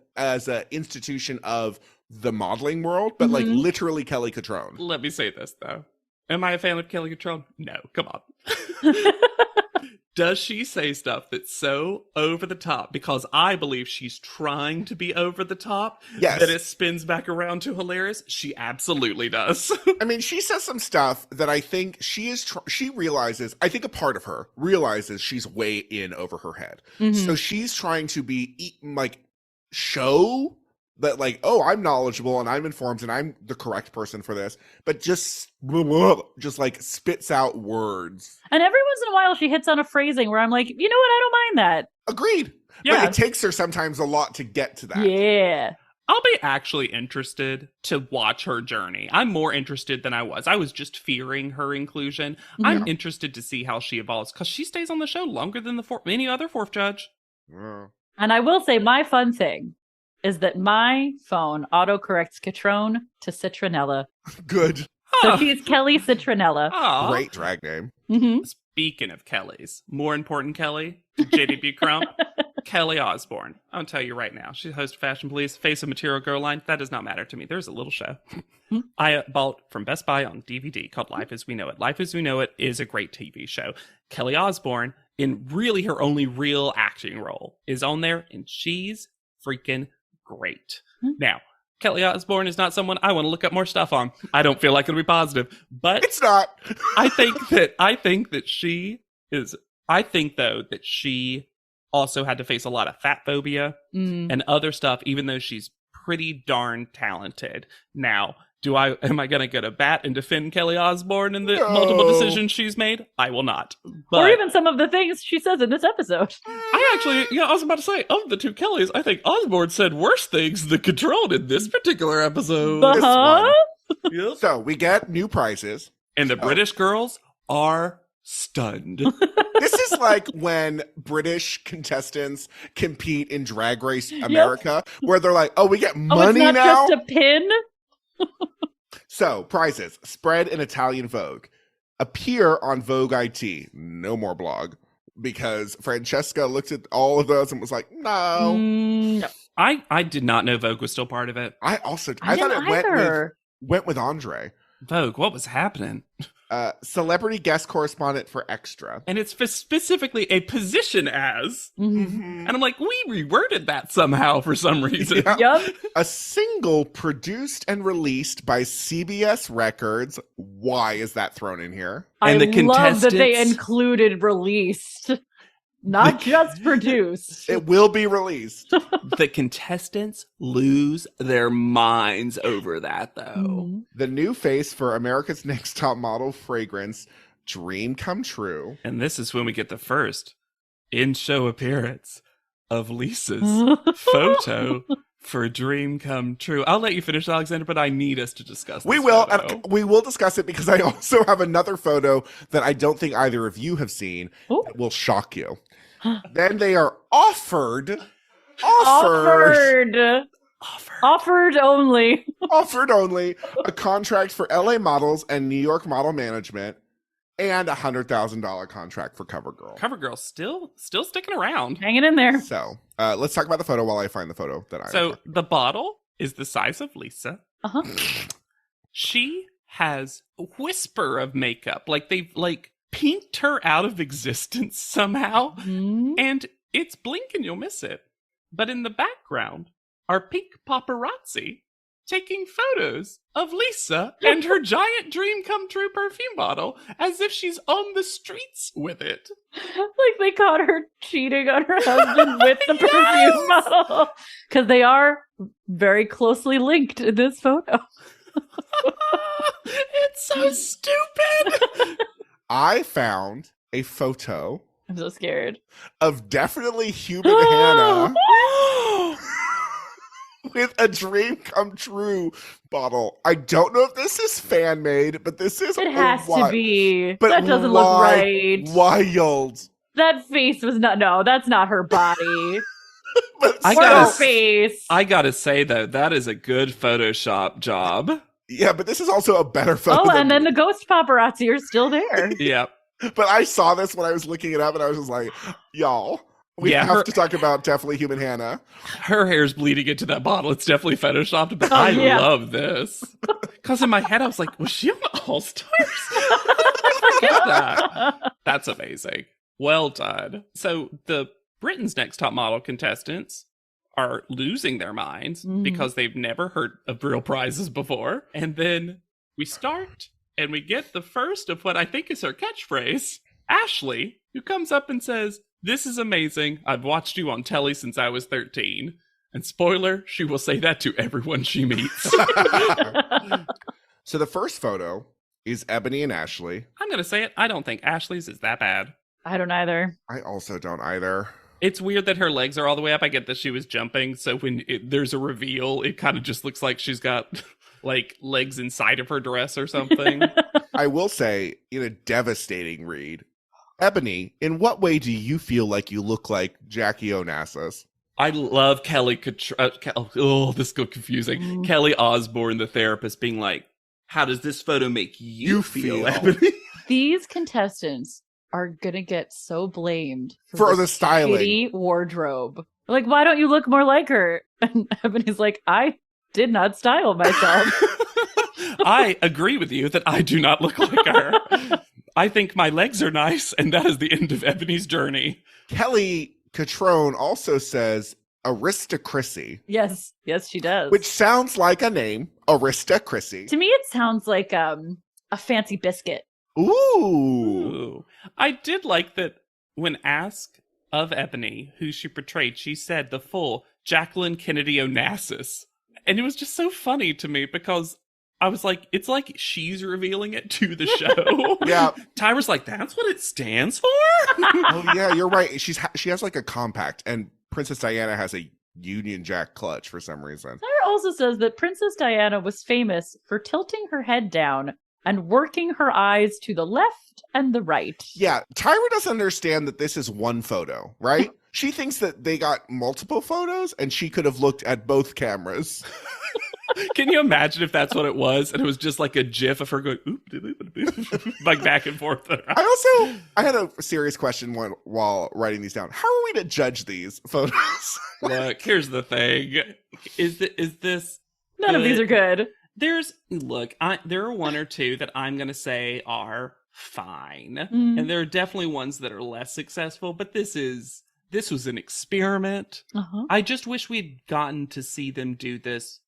institution of the modeling world, but like literally Kelly Cutrone. Let me say this, though. Am I a fan of Kelly Cutrone? No. Come on. Does she say stuff that's so over the top because I believe she's trying to be over the top Yes. that it spins back around to hilarious? She absolutely does. I mean, she says some stuff that I think she realizes, I think a part of her realizes she's way in over her head. So she's trying to be like, show that like, oh, I'm knowledgeable and I'm informed and I'm the correct person for this, but just like spits out words. And every once in a while she hits on a phrasing where I'm like, you know what? I don't mind that. Agreed. Yeah. But it takes her sometimes a lot to get to that. Yeah. I'll be actually interested to watch her journey. I'm more interested than I was. I was just fearing her inclusion. I'm interested to see how she evolves because she stays on the show longer than any other fourth judge. Yeah. And I will say my fun thing is that my phone autocorrects Cutrone to Citronella. Good. So she's Kelly Citronella. Aw. Great drag name. Speaking of Kellys, more important Kelly, JDB Crump, Kelly Osbourne. I'll tell you right now, she's the host of Fashion Police, face of Material Girl line. That does not matter to me. There's a little show I bought from Best Buy on DVD called Life as We Know It. Life as We Know It is a great TV show. Kelly Osbourne, in really her only real acting role, is on there, and she's freaking great. Now, Kelly Osbourne is not someone I want to look up more stuff on. I don't feel like it'll be positive, but It's not. I think that she is. I think though that she also had to face a lot of fat phobia and other stuff, even though she's pretty darn talented. Now, am I going to get a bat and defend Kelly Osbourne in the multiple decisions she's made? I will not. But Or even some of the things she says in this episode. I was about to say, of the two Kellys, I think Osbourne said worse things than Cutrone in this particular episode. Uh-huh. Yep. So we get new prizes. And the British girls are stunned. This is like when British contestants compete in Drag Race America, where they're like, oh, we get money it's not now? just a pin? So, prizes. Spread in Italian Vogue. Appear on Vogue IT. No more blog. Because Francesca looked at all of those and was like, no. No. I did not know Vogue was still part of it. I thought it went with Andre. Vogue, what was happening? Celebrity guest correspondent for Extra. And it's specifically a position as. Mm-hmm. And I'm like, we reworded that somehow for some reason. Yeah. Yup. A single produced and released by CBS Records. Why is that thrown in here? And the love that they contestants- included released. Not just produced. It will be released. The contestants lose their minds over that, though. Mhm. The new face for America's Next Top Model fragrance, Dream Come True. And this is when we get the first in-show appearance of Lisa's photo for Dream Come True. I'll let you finish, Alexander, but I need us to discuss this We will, photo. and we will discuss it because I also have another photo that I don't think either of you have seen Ooh. that will shock you. Then they are offered Only. offered only a contract for LA Models and New York Model Management and a $100,000 contract for CoverGirl. CoverGirl still sticking around. Hanging in there. So let's talk about the photo while I find the photo that I So the bottle is the size of Lisa. Uh-huh. She has a whisper of makeup. Like they've pinked her out of existence somehow. Mhm. And it's blink and you'll miss it. But in the background are pink paparazzi taking photos of Lisa and her giant Dream Come True perfume bottle as if she's on the streets with it. Like they caught her cheating on her husband with the perfume bottle. Because they are very closely linked in this photo. It's so stupid. I found a photo I'm so scared. of definitely human Hannah with a Dream Come True bottle. I don't know if this is fan made, but this is It has to be. But That doesn't look right. Wild. That face was not. No, that's not her body. But I Or gotta her face. I gotta say though, that is a good Photoshop job. yeah, but this is also a better photo. Oh, than- and then the ghost paparazzi are still there. Yep. But I saw this when I was looking it up, and I was just like, y'all, we Yeah, have her- to talk about definitely human Hannah. Her hair's bleeding into that bottle. It's definitely photoshopped, but Oh, I yeah. love this. Because in my head, I was like, was she on All Stars? I forget that. That's amazing. Well done. So the Britain's Next Top Model contestants are losing their minds because they've never heard of real prizes before. And then we start and we get the first of what I think is her catchphrase, Ashley, who comes up and says, "This is amazing. I've watched you on telly since I was 13. And spoiler, she will say that to everyone she meets. So the first photo is Ebony and Ashley. I'm going to say it. I don't think Ashley's is that bad. I don't either. I also don't either. It's weird that her legs are all the way up. I get that she was jumping. So when there's a reveal, it kind of just looks like she's got like legs inside of her dress or something. I will say, in a devastating read, Ebony, in what way do you feel like you look like Jackie Onassis? I love Kelly. Oh, this got confusing. Kelly Osbourne, the therapist, being like, "How does this photo make you feel, Ebony?" These contestants are gonna get so blamed For this the styling. shitty wardrobe. Like, why don't you look more like her? And Ebony's like, I did not style myself. I agree with you that I do not look like her. I think my legs are nice, and that is the end of Ebony's journey. Kelly Catrone also says aristocracy, Yes, she does. which sounds like a name, aristocracy. to me, it sounds like a fancy biscuit. Ooh. Ooh. I did like that when asked of Ebony who she portrayed, she said the full Jacqueline Kennedy Onassis. And it was just so funny to me because I was like, it's like she's revealing it to the show. Yeah. Tyra's like, that's what it stands for? Oh yeah, you're right. She has like a compact, and Princess Diana has a Union Jack clutch for some reason. Tyra also says that Princess Diana was famous for tilting her head down and working her eyes to the left and the right. Yeah, Tyra doesn't understand that this is one photo, right? She thinks that they got multiple photos, and she could have looked at both cameras. Can you imagine if that's what it was? And it was just like a gif of her going, oop, doop, doop, doop, like back and forth. I had a serious question while writing these down. How are we to judge these photos? Look, here's the thing. Is this None of these are good. there are one or two that I'm going to say are fine. Mm. And there are definitely ones that are less successful, but this was an experiment. Uh-huh. I just wish we'd gotten to see them do this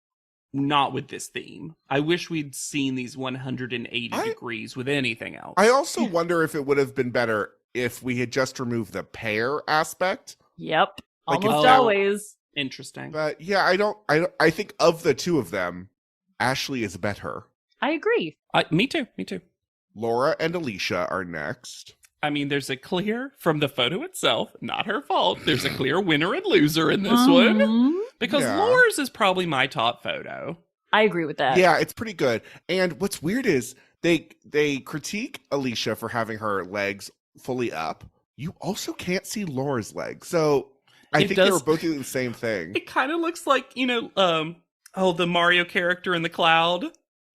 not with this theme. I wish we'd seen these 180 degrees with anything else. I also wonder if it would have been better if we had just removed the pair aspect. Yep. Like, Almost if- always. Interesting. But yeah, I think of the two of them, Ashley is better. I agree. Me too. Me too. Laura and Alicia are next. I mean, there's a clear, from the photo itself, not her fault, there's a clear winner and loser in this one. Mhm. Because Yeah. Laura's is probably my top photo. I agree with that. Yeah, it's pretty good. And what's weird is they critique Alicia for having her legs fully up. You also can't see Laura's legs. So I It think they does- were both doing the same thing. It kind of looks like, the Mario character in the cloud,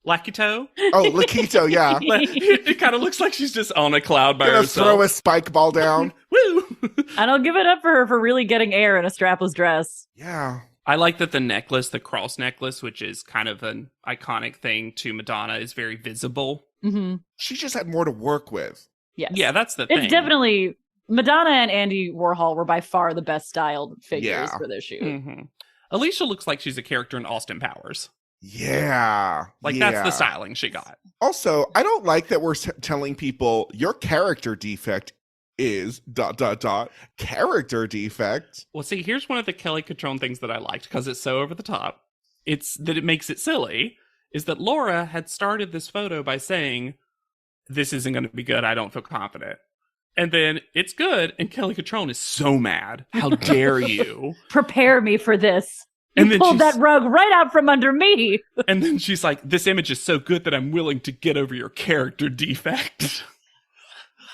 Lakito. Oh, Lakito, yeah. It kind of looks like she's just on a cloud by Gonna herself. throw a spike ball down. Woo! And I'll give it up for her for really getting air in a strapless dress. Yeah. I like that the necklace, the cross necklace, which is kind of an iconic thing to Madonna, is very visible. Mm-hmm. She just had more to work with. Yes. Yeah, that's the thing. It's definitely Madonna and Andy Warhol were by far the best styled figures Yeah. for this shoot. Mhm. Alicia looks like she's a character in Austin Powers. Yeah. Like, yeah. that's the styling she got. Also, I don't like that we're telling people your character defect is ... character defect. Well, see, here's one of the Kelly Catrone things that I liked, because it's so over the top. It's that it makes it silly, is that Laura had started this photo by saying, this isn't going to be good, I don't feel confident. And then it's good, and Kelly Catrone is so mad. How dare you? Prepare me for this. And You then pulled she's- that rug right out from under me. And then she's like, this image is so good that I'm willing to get over your character defect.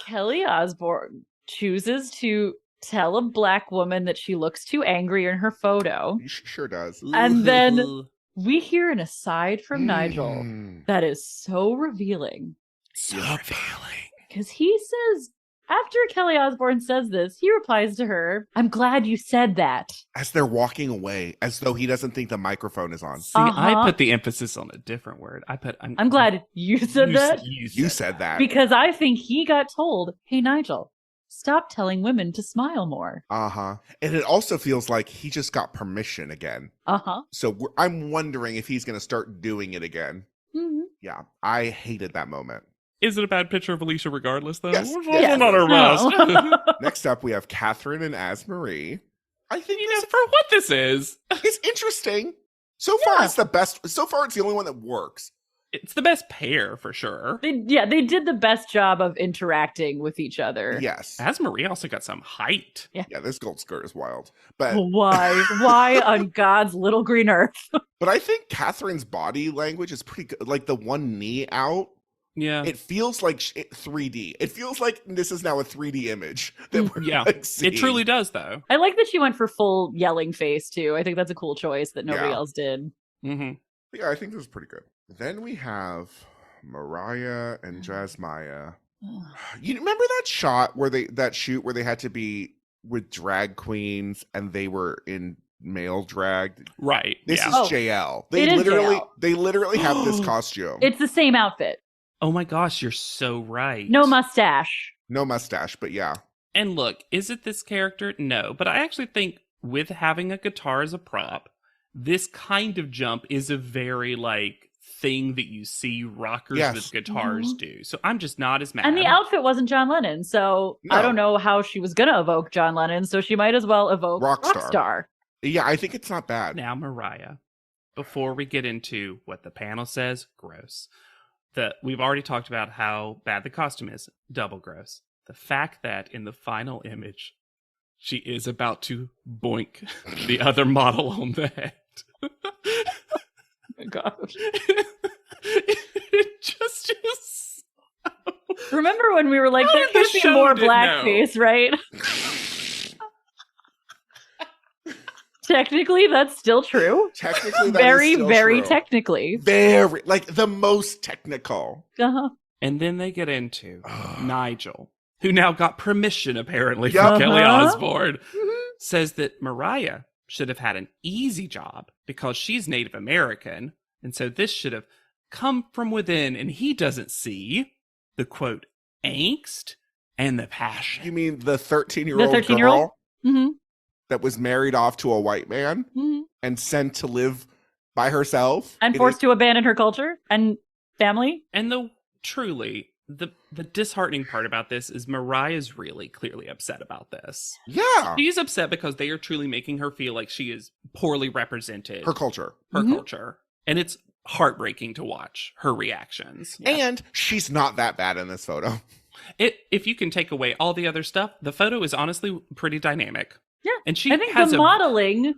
Kelly Osbourne chooses to tell a black woman that she looks too angry in her photo. She sure does. And then we hear an aside from Nigel Mm. that is so revealing. So revealing. Because he says, after Kelly Osbourne says this, he replies to her, I'm glad you said that. As they're walking away, as though he doesn't think the microphone is on. See, I Uh-huh. put the emphasis on a different word. I'm glad you said that. You said that. Because I think he got told, hey, Nigel, stop telling women to smile more. Uh-huh. And it also feels like he just got permission again. Uh-huh. So I'm wondering if he's going to start doing it again. Mhm. Yeah, I hated that moment. Is it a bad picture of Alicia regardless, though? Yes. We're Yes. not her best. No. Next up, we have Catherine and Asmarie. I think You know, for what this is, it's interesting. So far, Yeah. it's the best. So far, it's the only one that works. it's the best pair for sure. They did the best job of interacting with each other. Yes. As Marie also got some height. Yeah, this gold skirt is wild. But Why? Why on God's little green earth? but I think Catherine's body language is pretty good. Like the one knee out, Yeah. it feels like 3D. It feels like this is now a 3D image that we're Yeah. like, seeing. It truly does, though. I like that she went for full yelling face, too. I think that's a cool choice that nobody Yeah. else did. Mm-hmm. Yeah, I think this is pretty good. Then we have Mariah and Jasmaya. You remember that shot where that shoot where they had to be with drag queens and they were in male drag? Right. This yeah. is Oh, JL. it is JL. They literally have this costume. It's the same outfit. Oh my gosh, you're so right. No mustache. No mustache, but yeah. And look, is it this character? No. But I actually think with having a guitar as a prop, this kind of jump is a very, thing that you see rockers Yes. with guitars do. So I'm just not as mad. And the outfit wasn't John Lennon, so I No. don't know how she was going to evoke John Lennon, so she might as well evoke Rockstar. Rockstar. Yeah, I think it's not bad. Now, Mariah, before we get into what the panel says, gross. We've already talked about how bad the costume is, double gross. The fact that in the final image, she is about to boink the other model on the head. Oh my gosh. It just is. Remember when we were like, How there did the could be show more didn't blackface, right? Technically, that's still true. Technically, that Very, is still very true. technically. Very, like the most technical. Uh-huh. And then they get into Nigel, who now got permission apparently Yup. from Kelly Uh-huh. Osbourne, says that Mariah should have had an easy job because she's Native American, and so this should have come from within, and he doesn't see the quote angst and the passion. You mean the 13-year-old The 13-year-old? girl Mm-hmm. that was married off to a white man Mm-hmm. and sent to live by herself? And forced to abandon her culture and family. And truly, the disheartening part about this is Mariah's really clearly upset about this. Yeah. She's upset because they are truly making her feel like she is poorly represented. Her culture. Her culture. And it's heartbreaking to watch her reactions. Yeah. And she's not that bad in this photo. If you can take away all the other stuff, the photo is honestly pretty dynamic. Yeah. And she I think has the modeling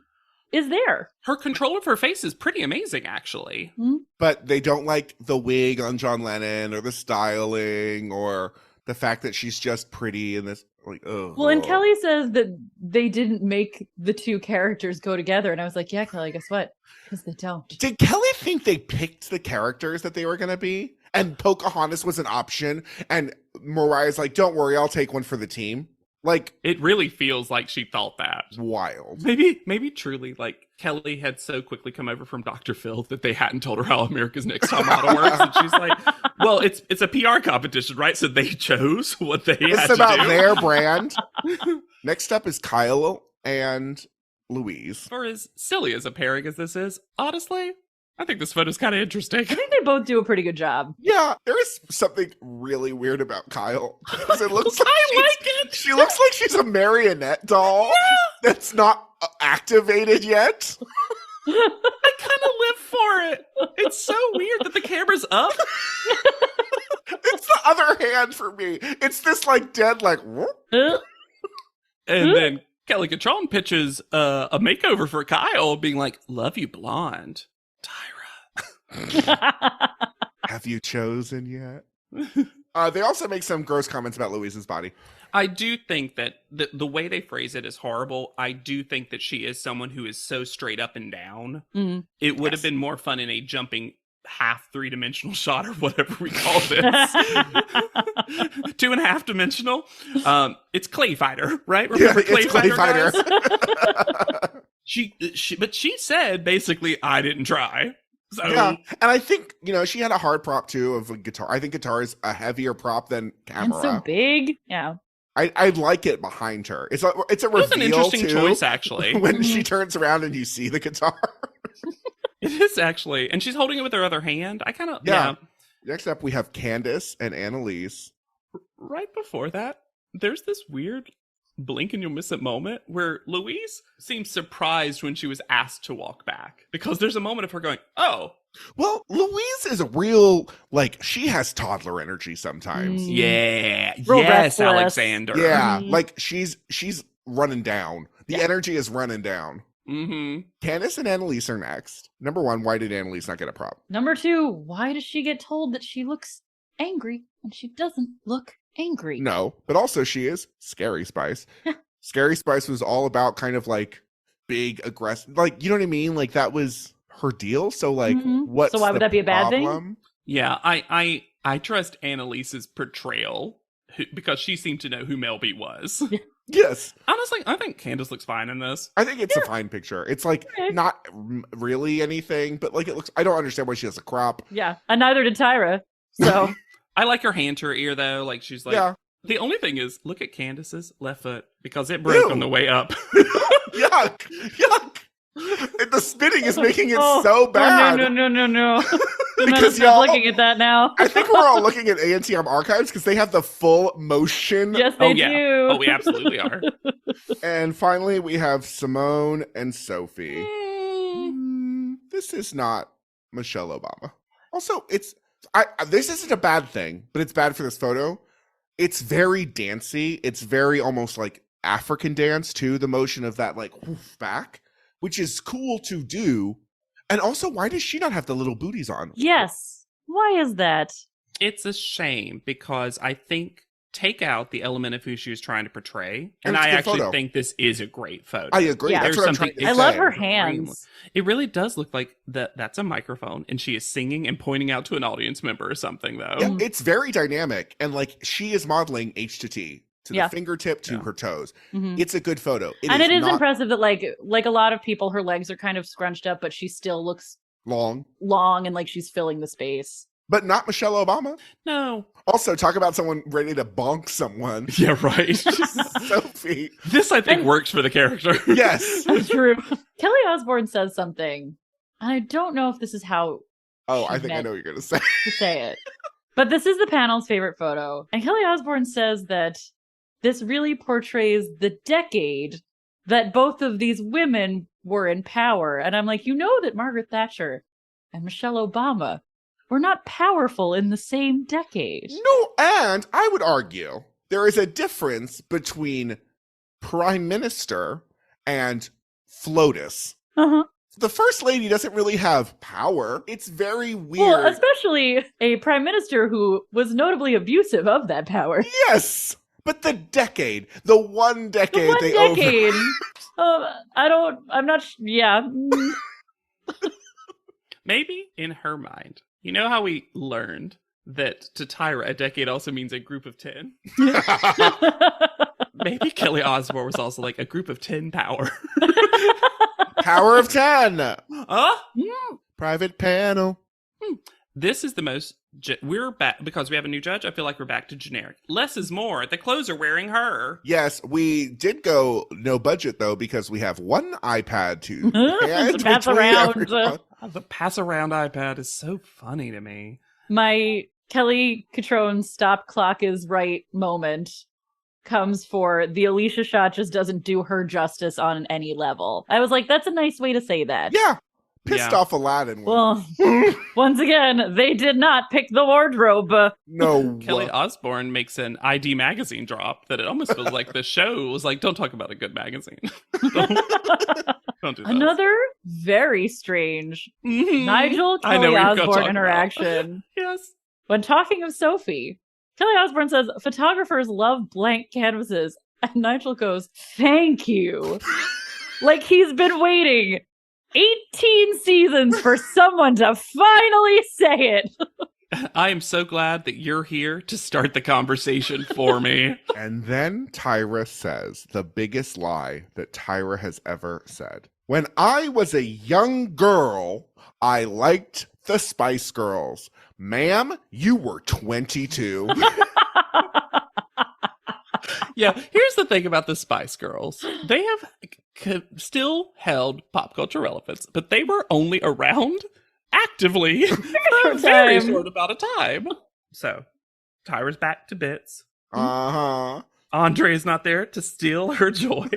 is there. her control of her face is pretty amazing, actually. But they don't like the wig on John Lennon or the styling or the fact that she's just pretty in this. Like, oh. Well, and Kelly says that they didn't make the two characters go together. And I was like, yeah, Kelly, guess what? Because they don't. Did Kelly think they picked the characters that they were going to be? And Pocahontas was an option. And Mariah's like, don't worry, I'll take one for the team. Like, It really feels like she thought that. wild. Maybe truly, like, Kelly had so quickly come over from Dr. Phil that they hadn't told her how America's Next Top Model works. And she's like, well, it's a PR competition, right? So they chose what they had It's to about do. their brand. Next up is Kyle and Louise. For as silly as a pairing as this is, honestly, I think this photo's kind of interesting. I think they both do a pretty good job. Yeah, there is something really weird about Kyle. Because it looks like it. she looks like she's a marionette doll that's not activated yet. I kind of live for it. It's so weird that the camera's up. It's the other hand for me. It's this like dead like whoop. And then Kelly Catron pitches a makeover for Kyle, being like, love you blonde. Tyra. Have you chosen yet? They also make some gross comments about Louise's body. I do think that the way they phrase it is horrible. I do think that she is someone who is so straight up and down. Mhm. It would have been more fun in a jumping half three-dimensional shot or whatever we call this. 2.5 dimensional. It's Clay Fighter, right? Remember Yeah, it's Clay Fighter. guys? But she said basically, I didn't try. So Yeah, and I think, she had a hard prop too of a guitar. I think guitar is a heavier prop than And camera. so big. Yeah. I like it behind her. It's a it reveal was an interesting too, choice, actually. when she turns around and you see the guitar. It is actually, and she's holding it with her other hand. I kind of Yeah. Next up, we have Candace and Annalise. Right before that, there's this weird blink and you'll miss it moment where Louise seems surprised when she was asked to walk back, because there's a moment of her going, oh, Well, Louise is a real, she has toddler energy sometimes. yeah, Real yes, restless. Alexander. Yeah, Mhm. she's running down. The energy is running down. Mm-hmm. Candace and Annalise are next. Number one, why did Annalise not get a prop? Number 2, why does she get told that she looks angry when she doesn't look angry? No, but also she is Scary Spice. Scary Spice was all about kind of big, aggressive, you know what I mean? That was her deal. So Mhm. what's So why would the that be a bad thing? problem? Yeah, I trust Annalise's portrayal because she seemed to know who Melby was. Yes. Honestly, I think Candace looks fine in this. I think it's a fine picture. It's not really anything, but it looks, I don't understand why she has a crop. Yeah. And neither did Tyra. So I like her hand to her ear, though. She's Yeah. The only thing is, look at Candace's left foot, because it broke Ew. on the way up. Yuck. Yuck. And the spinning is making it Oh, so bad. No. Because I'm y'all, looking at that now. I think we're all looking at ANTM archives because they have the full motion. Yes, they Oh, yeah. do. Oh, we absolutely are. And finally, we have Simone and Sophie. Mm. This is not Michelle Obama. Also, this isn't a bad thing, but it's bad for this photo. It's very dancey. It's very almost like African dance too. The motion of that whoof back, which is cool to do. And also, why does she not have the little booties on? Yes. Why is that? It's a shame because I think take out the element of who she was trying to portray. And And it's a I good actually photo. think this is a great photo. I agree. Yeah. That's There's what I'm trying something- to I say. love her Exciting. hands. It really does look like that's a microphone and she is singing and pointing out to an audience member or something, though. Yeah, it's very dynamic. And she is modeling H to T. To Yeah. the fingertip to Yeah. her toes. Mhm. It's a good photo. And it is not impressive that like a lot of people, her legs are kind of scrunched up, but she still looks long, long and like she's filling the space. but not Michelle Obama. No. Also, talk about someone ready to bonk someone. Yeah, right. Sophie. This, I think, And- works for the character. Yes. That's true. Kelly Osbourne says something, and I don't know if this is how Oh, She I think I meant- know what you're going to say. to say it. But this is the panel's favorite photo. And Kelly Osbourne says that this really portrays the decade that both of these women were in power. And I'm like, you know that Margaret Thatcher and Michelle Obama were not powerful in the same decade. No, and I would argue there is a difference between prime minister and FLOTUS. Uh-huh. The first lady doesn't really have power. It's very weird. Well, especially a prime minister who was notably abusive of that power. Yes, but the decade, the one decade The one they decade. over. I'm not, yeah. Maybe in her mind. You know how we learned that to Tyra, a decade also means a group of 10? Maybe Kelly Osbourne was also like a group of 10 power. Power of 10. Huh? Private panel. This is the most... we're back... Because we have a new judge, I feel like we're back to generic. Less is more. The clothes are wearing her. Yes, we did go no budget, though, because we have one iPad to pass around. The pass-around iPad is so funny to me. My Kelly Catrone stop clock is right moment comes for the Alicia shot just doesn't do her justice on any level. I was like, that's a nice way to say that. Yeah. Pissed Yeah. off Aladdin. Well, once again, they did not pick the wardrobe. No. Kelly Osbourne makes an ID magazine drop that it almost feels like the show was like, don't talk about a good magazine. Don't do that. Another very strange Mhm. Nigel I know Kelly what you're gonna Osbourne talk interaction. Yes. When talking of Sophie, Kelly Osbourne says photographers love blank canvases, and Nigel goes, "Thank you." Like he's been waiting 18 seasons for someone to finally say it. I am so glad that you're here to start the conversation for me. And then Tyra says the biggest lie that Tyra has ever said. When I was a young girl, I liked the Spice Girls. Ma'am, you were 22. Yeah, here's the thing about the Spice Girls. They have still held pop culture relevance, but they were only around actively for a very time. short amount of time. So, Tyra's back to bits. Uh-huh. Andre is not there to steal her joy.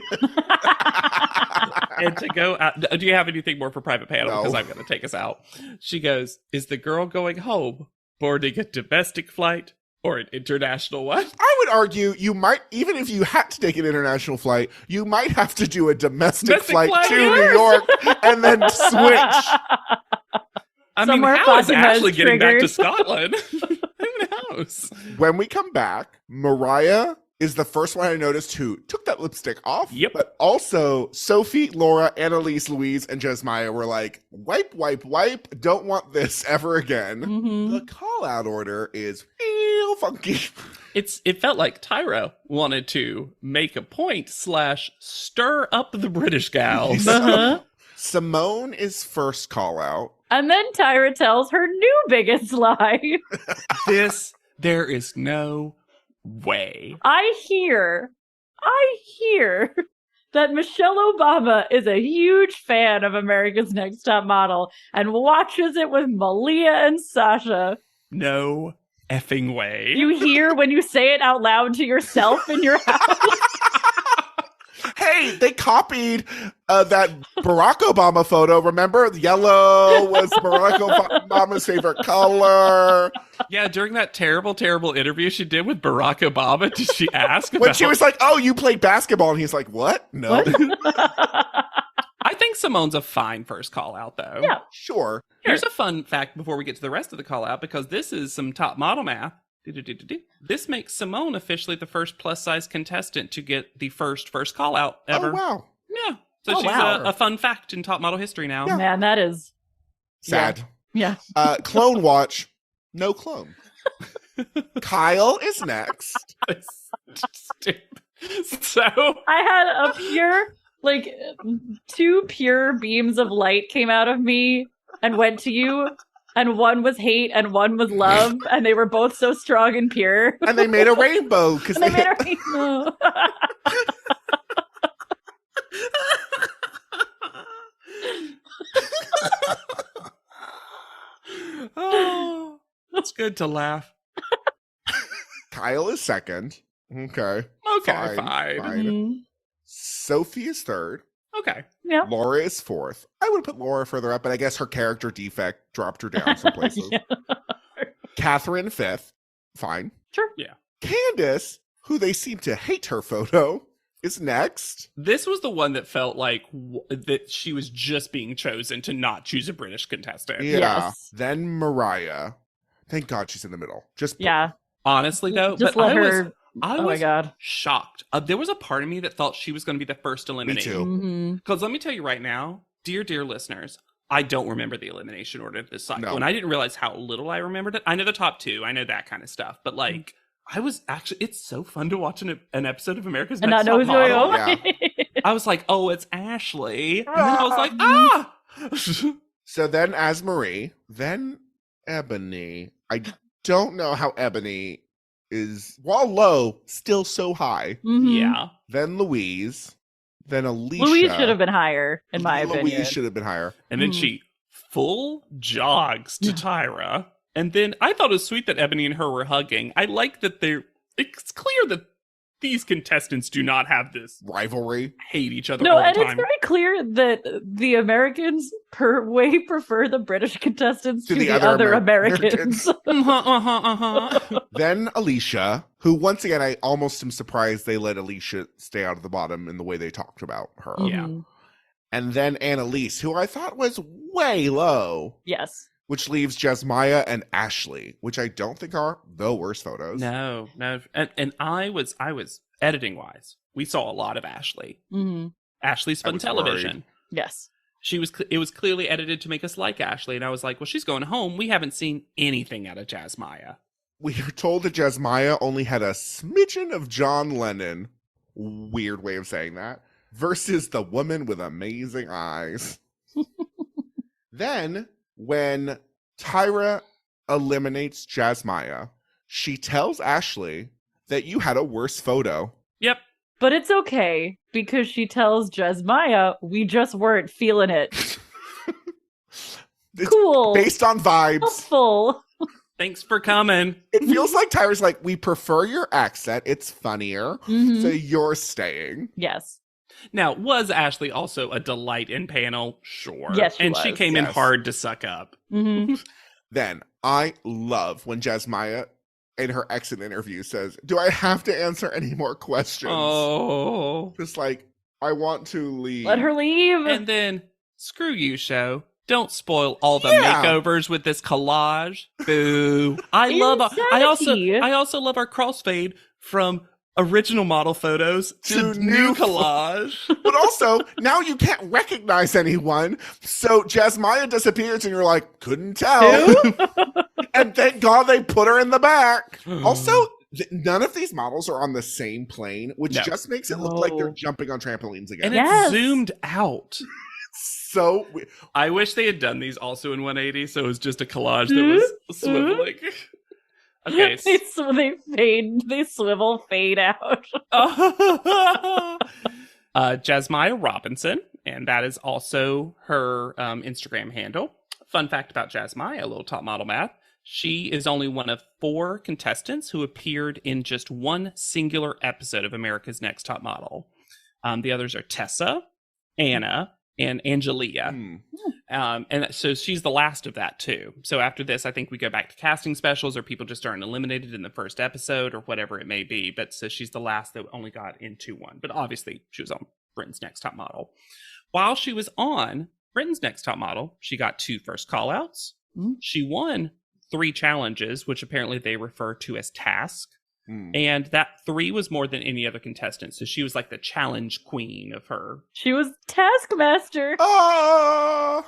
And to go out. Do you have anything more for private panel? No. Because I'm going to take us out. She goes, is the girl going home boarding a domestic flight or an international one? I would argue you might, even if you had to take an international flight, you might have to do a domestic flight to yes. New York and then switch. I mean, Somewhere how is Fatima Ashley is getting back to triggered. Scotland? Who knows? When we come back, Mariah is the first one I noticed who took that lipstick off. Yep. But also Sophie, Laura, Annalise, Louise, and Jesmaya were like, wipe, wipe, wipe. Don't want this ever again. Mhm. The call out order is real funky. It felt like Tyra wanted to make a point / stir up the British gals. Uh-huh. Simone is first call out. And then Tyra tells her new biggest lie. There is no way. I hear that Michelle Obama is a huge fan of America's Next Top Model and watches it with Malia and Sasha. No effing way. You hear when you say it out loud to yourself in your house. Hey, they copied that Barack Obama photo. Remember? Yellow was Barack Obama's favorite color. Yeah, during that terrible, terrible interview she did with Barack Obama, did she ask When she was like, oh, you played basketball. And he's like, what? No. I think Simone's a fine first call out, though. Yeah. Sure. Here's a fun fact before we get to the rest of the call out, because this is some top model math. This makes Simone officially the first plus-size contestant to get the first call out ever. Oh, wow. Yeah. So Oh, she's wow. a fun fact in top model history now. Yeah. Man, that is Sad. yeah. Clone watch. No clone. Kyle is next. So I had a pure, like, 2 pure beams of light came out of me and went to you, and one was hate and one was love, and they were both so strong and pure. And they made a rainbow because And they made a rainbow. oh, it's good to laugh. Kyle is second. Okay. Okay, fine. Mhm. Sophie is third. Okay. Yeah. Laura is fourth. I would put Laura further up, but I guess her character defect dropped her down some places. Yeah. Catherine fifth. Fine. Sure. Candace, who they seem to hate her photo, is next. This was the one that felt like that she was just being chosen to not choose a British contestant. Yeah. Yes. Then Mariah. Thank God she's in the middle. Just Yeah. Honestly, though, Just but let her. I Oh was my God. shocked. There was a part of me that thought she was going to be the first Me eliminated. too. Mhm. Because let me tell you right now, dear listeners, I don't remember the elimination order of this cycle. No. And I didn't realize how little I remembered it. I know the top two. I know that kind of stuff. But like, I was actually, it's so fun to watch an episode of America's And Next not know Top who's going Model. on. I was like, oh, it's Ashley. And then I was like, ah! So then as Marie, then Ebony. I don't know how Ebony is, while low, still so high. Mhm. Yeah. Then Louise. Then Alicia. Louise should have been higher, in my opinion. Louise should have been higher. And then she full jogs to Tyra. And then I thought it was sweet that Ebony and her were hugging. I like that it's clear that these contestants do not have this Rivalry. hate each other No, all the and time. it's very clear that the Americans way prefer the British contestants to the other Americans. Then Alicia, who once again, I almost am surprised they let Alicia stay out of the bottom in the way they talked about her. Yeah. Mhm. And then Annalise, who I thought was way low, Yes. which leaves Jasmaya and Ashley, which I don't think are the worst photos. No. And I was editing wise. We saw a lot of Ashley. Hmm. Ashley's I fun was television. worried. Yes. It was clearly edited to make us like Ashley, and I was like, well, she's going home. We haven't seen anything out of Jasmaya. We are told that Jasmaya only had a smidgen of John Lennon. Weird way of saying that. Versus the woman with amazing eyes. Then, when Tyra eliminates Jasmaya, she tells Ashley that you had a worse photo. Yep. But it's okay because she tells Jasmaya, we just weren't feeling it. It's Cool. based on vibes. Helpful. Thanks for coming. It feels like Tyra's like, we prefer your accent. It's funnier. Mhm. So you're staying. Yes. Now, was Ashley also a delight in panel? Sure. Yes, she and she was. came in Yes. hard to suck up. Hmm. Then I love when Jasmaya in her exit interview says, do I have to answer any more questions? Oh. Just like, I want to leave. Let her leave. And then, screw you, show. Don't spoil all the Yeah. makeovers with this collage. Boo. I Insanity. also love our crossfade from original model photos to To new new collage. But also, now you can't recognize anyone. So Jasmaya disappears and you're like, couldn't tell. And thank God they put her in the back. Also, none of these models are on the same plane, which No. just makes it look like they're No. jumping on trampolines again. And Yes. it's zoomed out. So I wish they had done these also in 180, so it was just a collage that was swiveling. Okay. They swivel fade out. Jasmaya Robinson, and that is also her Instagram handle. Fun fact about Jasmaya, a little top model math. She is only one of 4 contestants who appeared in just one singular episode of America's Next Top Model. The others are Tessa, Anna, and Angelia. And so she's the last of that too. So after this, I think we go back to casting specials, or people just aren't eliminated in the first episode, or whatever it may be. But so she's the last that only got into one. But obviously, she was on Britain's Next Top Model. While she was on Britain's Next Top Model, she got 2 first call-outs. She won 3 challenges, which apparently they refer to as task. And that 3 was more than any other contestant. So she was like the challenge queen of her. She was Taskmaster.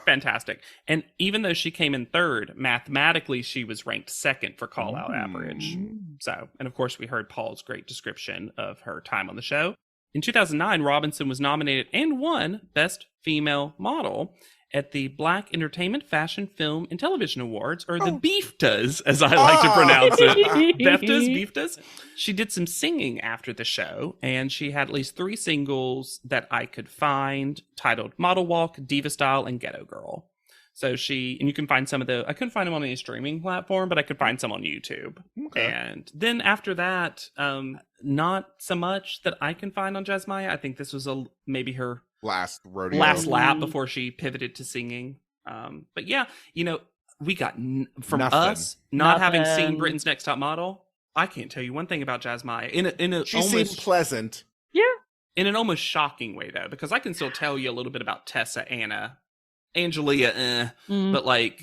Fantastic. And even though she came in 3rd, mathematically she was ranked 2nd for call out average. So, and of course we heard Paul's great description of her time on the show. In 2009, Robinson was nominated and won Best Female Model at the Black Entertainment, Fashion, Film, and Television Awards, or the BEFTAs, as I like to pronounce it. BEFTAs. She did some singing after the show, and she had at least 3 singles that I could find titled Model Walk, Diva Style, and Ghetto Girl. So and you can find I couldn't find them on any streaming platform, but I could find some on YouTube. Okay. And then after that, not so much that I can find on Jasmine. I think this was maybe her Last rodeo. last lap before she pivoted to singing. But yeah, we got from Nothing. us not having seen Nothing. Britain's Next Top Model. I can't tell you one thing about Jasmine She seemed pleasant. Yeah. in an almost shocking way though, because I can still tell you a little bit about Tessa, Anna, Angelia, but like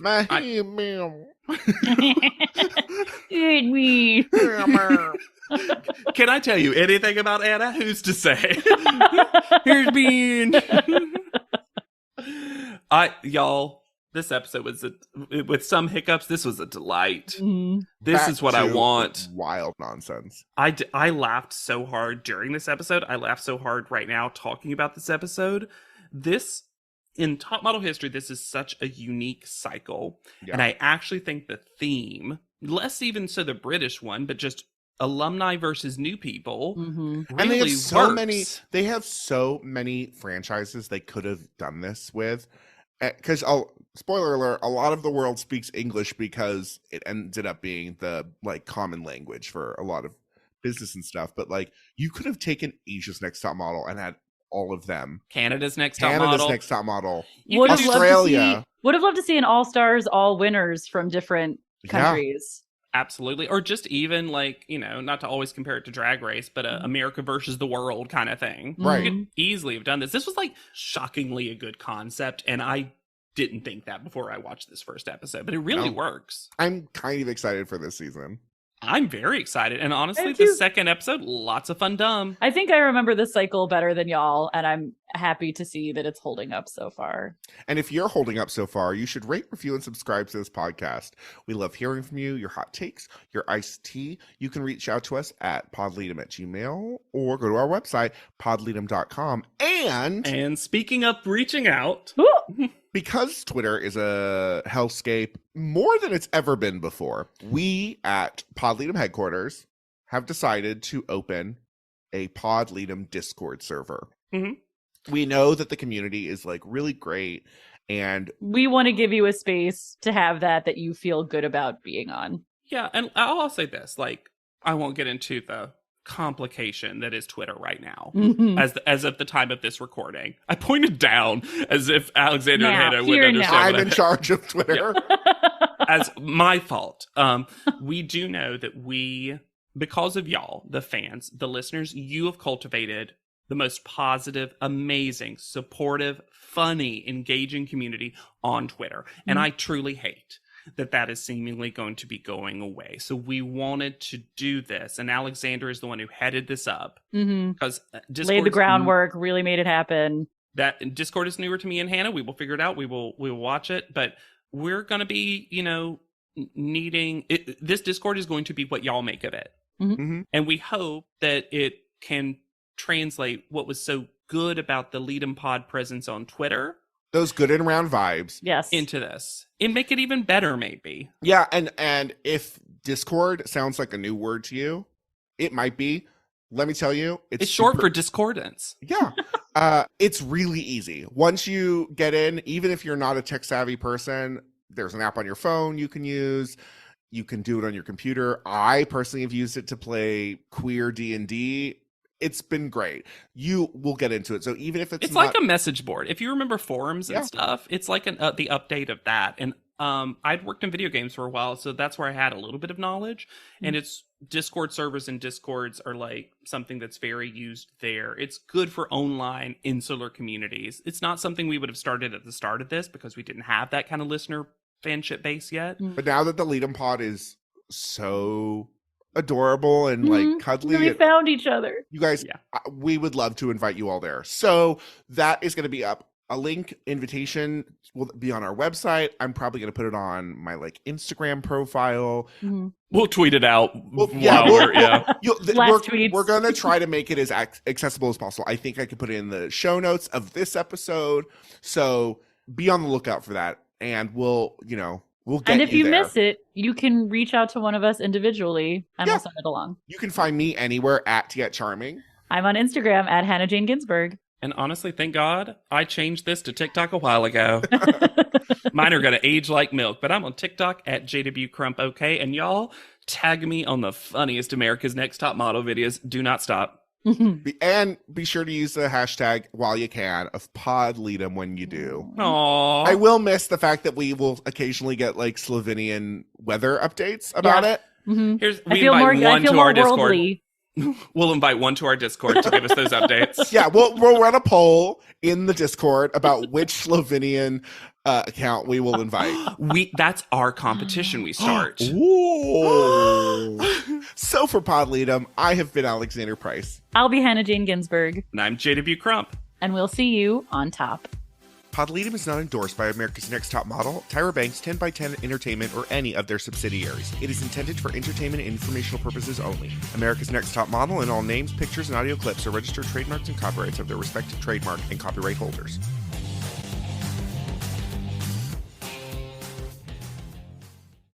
can I tell you anything about Anna? Who's to say? Here's Bean. Y'all, this episode was with some hiccups. This was a delight. This Back is what I to want. Wild nonsense. I laughed so hard during this episode. I laughed so hard right now talking about this episode. This, in top model history, this is such a unique cycle. Yeah. And I actually think the theme, less even so the British one, but just alumni versus new people, Mm-hmm. really And they have so works. many franchises they could have done this with. Because, spoiler alert, a lot of the world speaks English because it ended up being the common language for a lot of business and stuff. But you could have taken Asia's Next Top Model and had all of them. Canada's Next Top Model. Next Top Model. Would have Australia. loved to see an all stars, all winners from different countries. Absolutely. Or just even not to always compare it to Drag Race, but America versus the world kind of thing. Right. You could easily have done this. This was shockingly a good concept. And I didn't think that before I watched this first episode, but it really works. I'm kind of excited for this season. I'm very excited. And honestly, Me the too. second episode, lots of fun dumb. I think I remember this cycle better than y'all, and I'm happy to see that it's holding up so far. And if you're holding up so far, you should rate, review, and subscribe to this podcast. We love hearing from you, your hot takes, your iced tea. You can reach out to us at podleadem@gmail.com or go to our website, podleadem.com. And speaking of reaching out, Ooh! Because Twitter is a hellscape more than it's ever been before, we at Podleadem headquarters have decided to open a Podleadem Discord server. Mhm. We know that the community is really great, and We want to give you a space to have that you feel good about being on. yeah, and I'll say this, I won't get into the complication that is Twitter right now. Mhm. As of the time of this recording, I pointed down as if Alexander Now, and Hannah here would now. understand. I'm what in I- charge of Twitter. as my fault. We do know that because of y'all, the fans, the listeners, you have cultivated the most positive, amazing, supportive, funny, engaging community on Twitter. And I truly hate that is seemingly going to be going away. So we wanted to do this. And Alexander is the one who headed this up. Mhm. Because Laid the groundwork, really made it happen. That Discord is newer to me and Hannah. We will figure it out. We will watch it. But we're going to be, needing it. This Discord is going to be what y'all make of it. Mhm. And we hope that it can translate what was so good about the Lead'em Pod presence on Twitter Those good and round vibes. Yes. into this and make it even better, maybe. Yeah, and if Discord sounds like a new word to you, it might be. Let me tell you, It's short for discordance. Yeah. It's really easy. Once you get in, even if you're not a tech savvy person, there's an app on your phone you can use. You can do it on your computer. I personally have used it to play queer D&D. It's been great. You will get into it. So even if it's like not, a message board. If you remember forums and Yeah. stuff, it's like the update of that. And I'd worked in video games for a while, so that's where I had a little bit of knowledge. And it's Discord servers and Discords are something that's very used there. It's good for online insular communities. It's not something we would have started at the start of this because we didn't have that kind of listener fanship base yet. but now that the Lead'em Pod is so adorable and cuddly, We found each other. you guys, Yeah. we would love to invite you all there. So that is going to be up. A link invitation will be on our website. I'm probably going to put it on my Instagram profile. We'll tweet it out Well, Last tweets. We're going to try to make it as accessible as possible. I think I could put it in the show notes of this episode. So be on the lookout for that. And we'll get And if you there. miss it, you can reach out to one of us individually and we'll send it along. You can find me anywhere at Charming. I'm on Instagram at Hannah Jane Ginsburg. And honestly, thank God I changed this to TikTok a while ago. Mine are going to age like milk, but I'm on TikTok at JWCrumpOK, and y'all tag me on the funniest America's Next Top Model videos. Do not stop. And be sure to use the hashtag while you can of PodLeadem when you do. Aww. I will miss the fact that we will occasionally get like Slovenian weather updates about it. I feel more worldly. We'll invite one to our Discord to give us those updates. Yeah, we'll run a poll in the Discord about which Slovenian account we will invite. That's our competition we start. Ooh. So for PodLeadem, I have been Alexander Price. I'll be Hannah Jane Ginsburg. And I'm JW Crump. And we'll see you on top. PodLeadem is not endorsed by America's Next Top Model, Tyra Banks, 10x10 Entertainment, or any of their subsidiaries. It is intended for entertainment and informational purposes only. America's Next Top Model and all names, pictures, and audio clips are registered trademarks and copyrights of their respective trademark and copyright holders.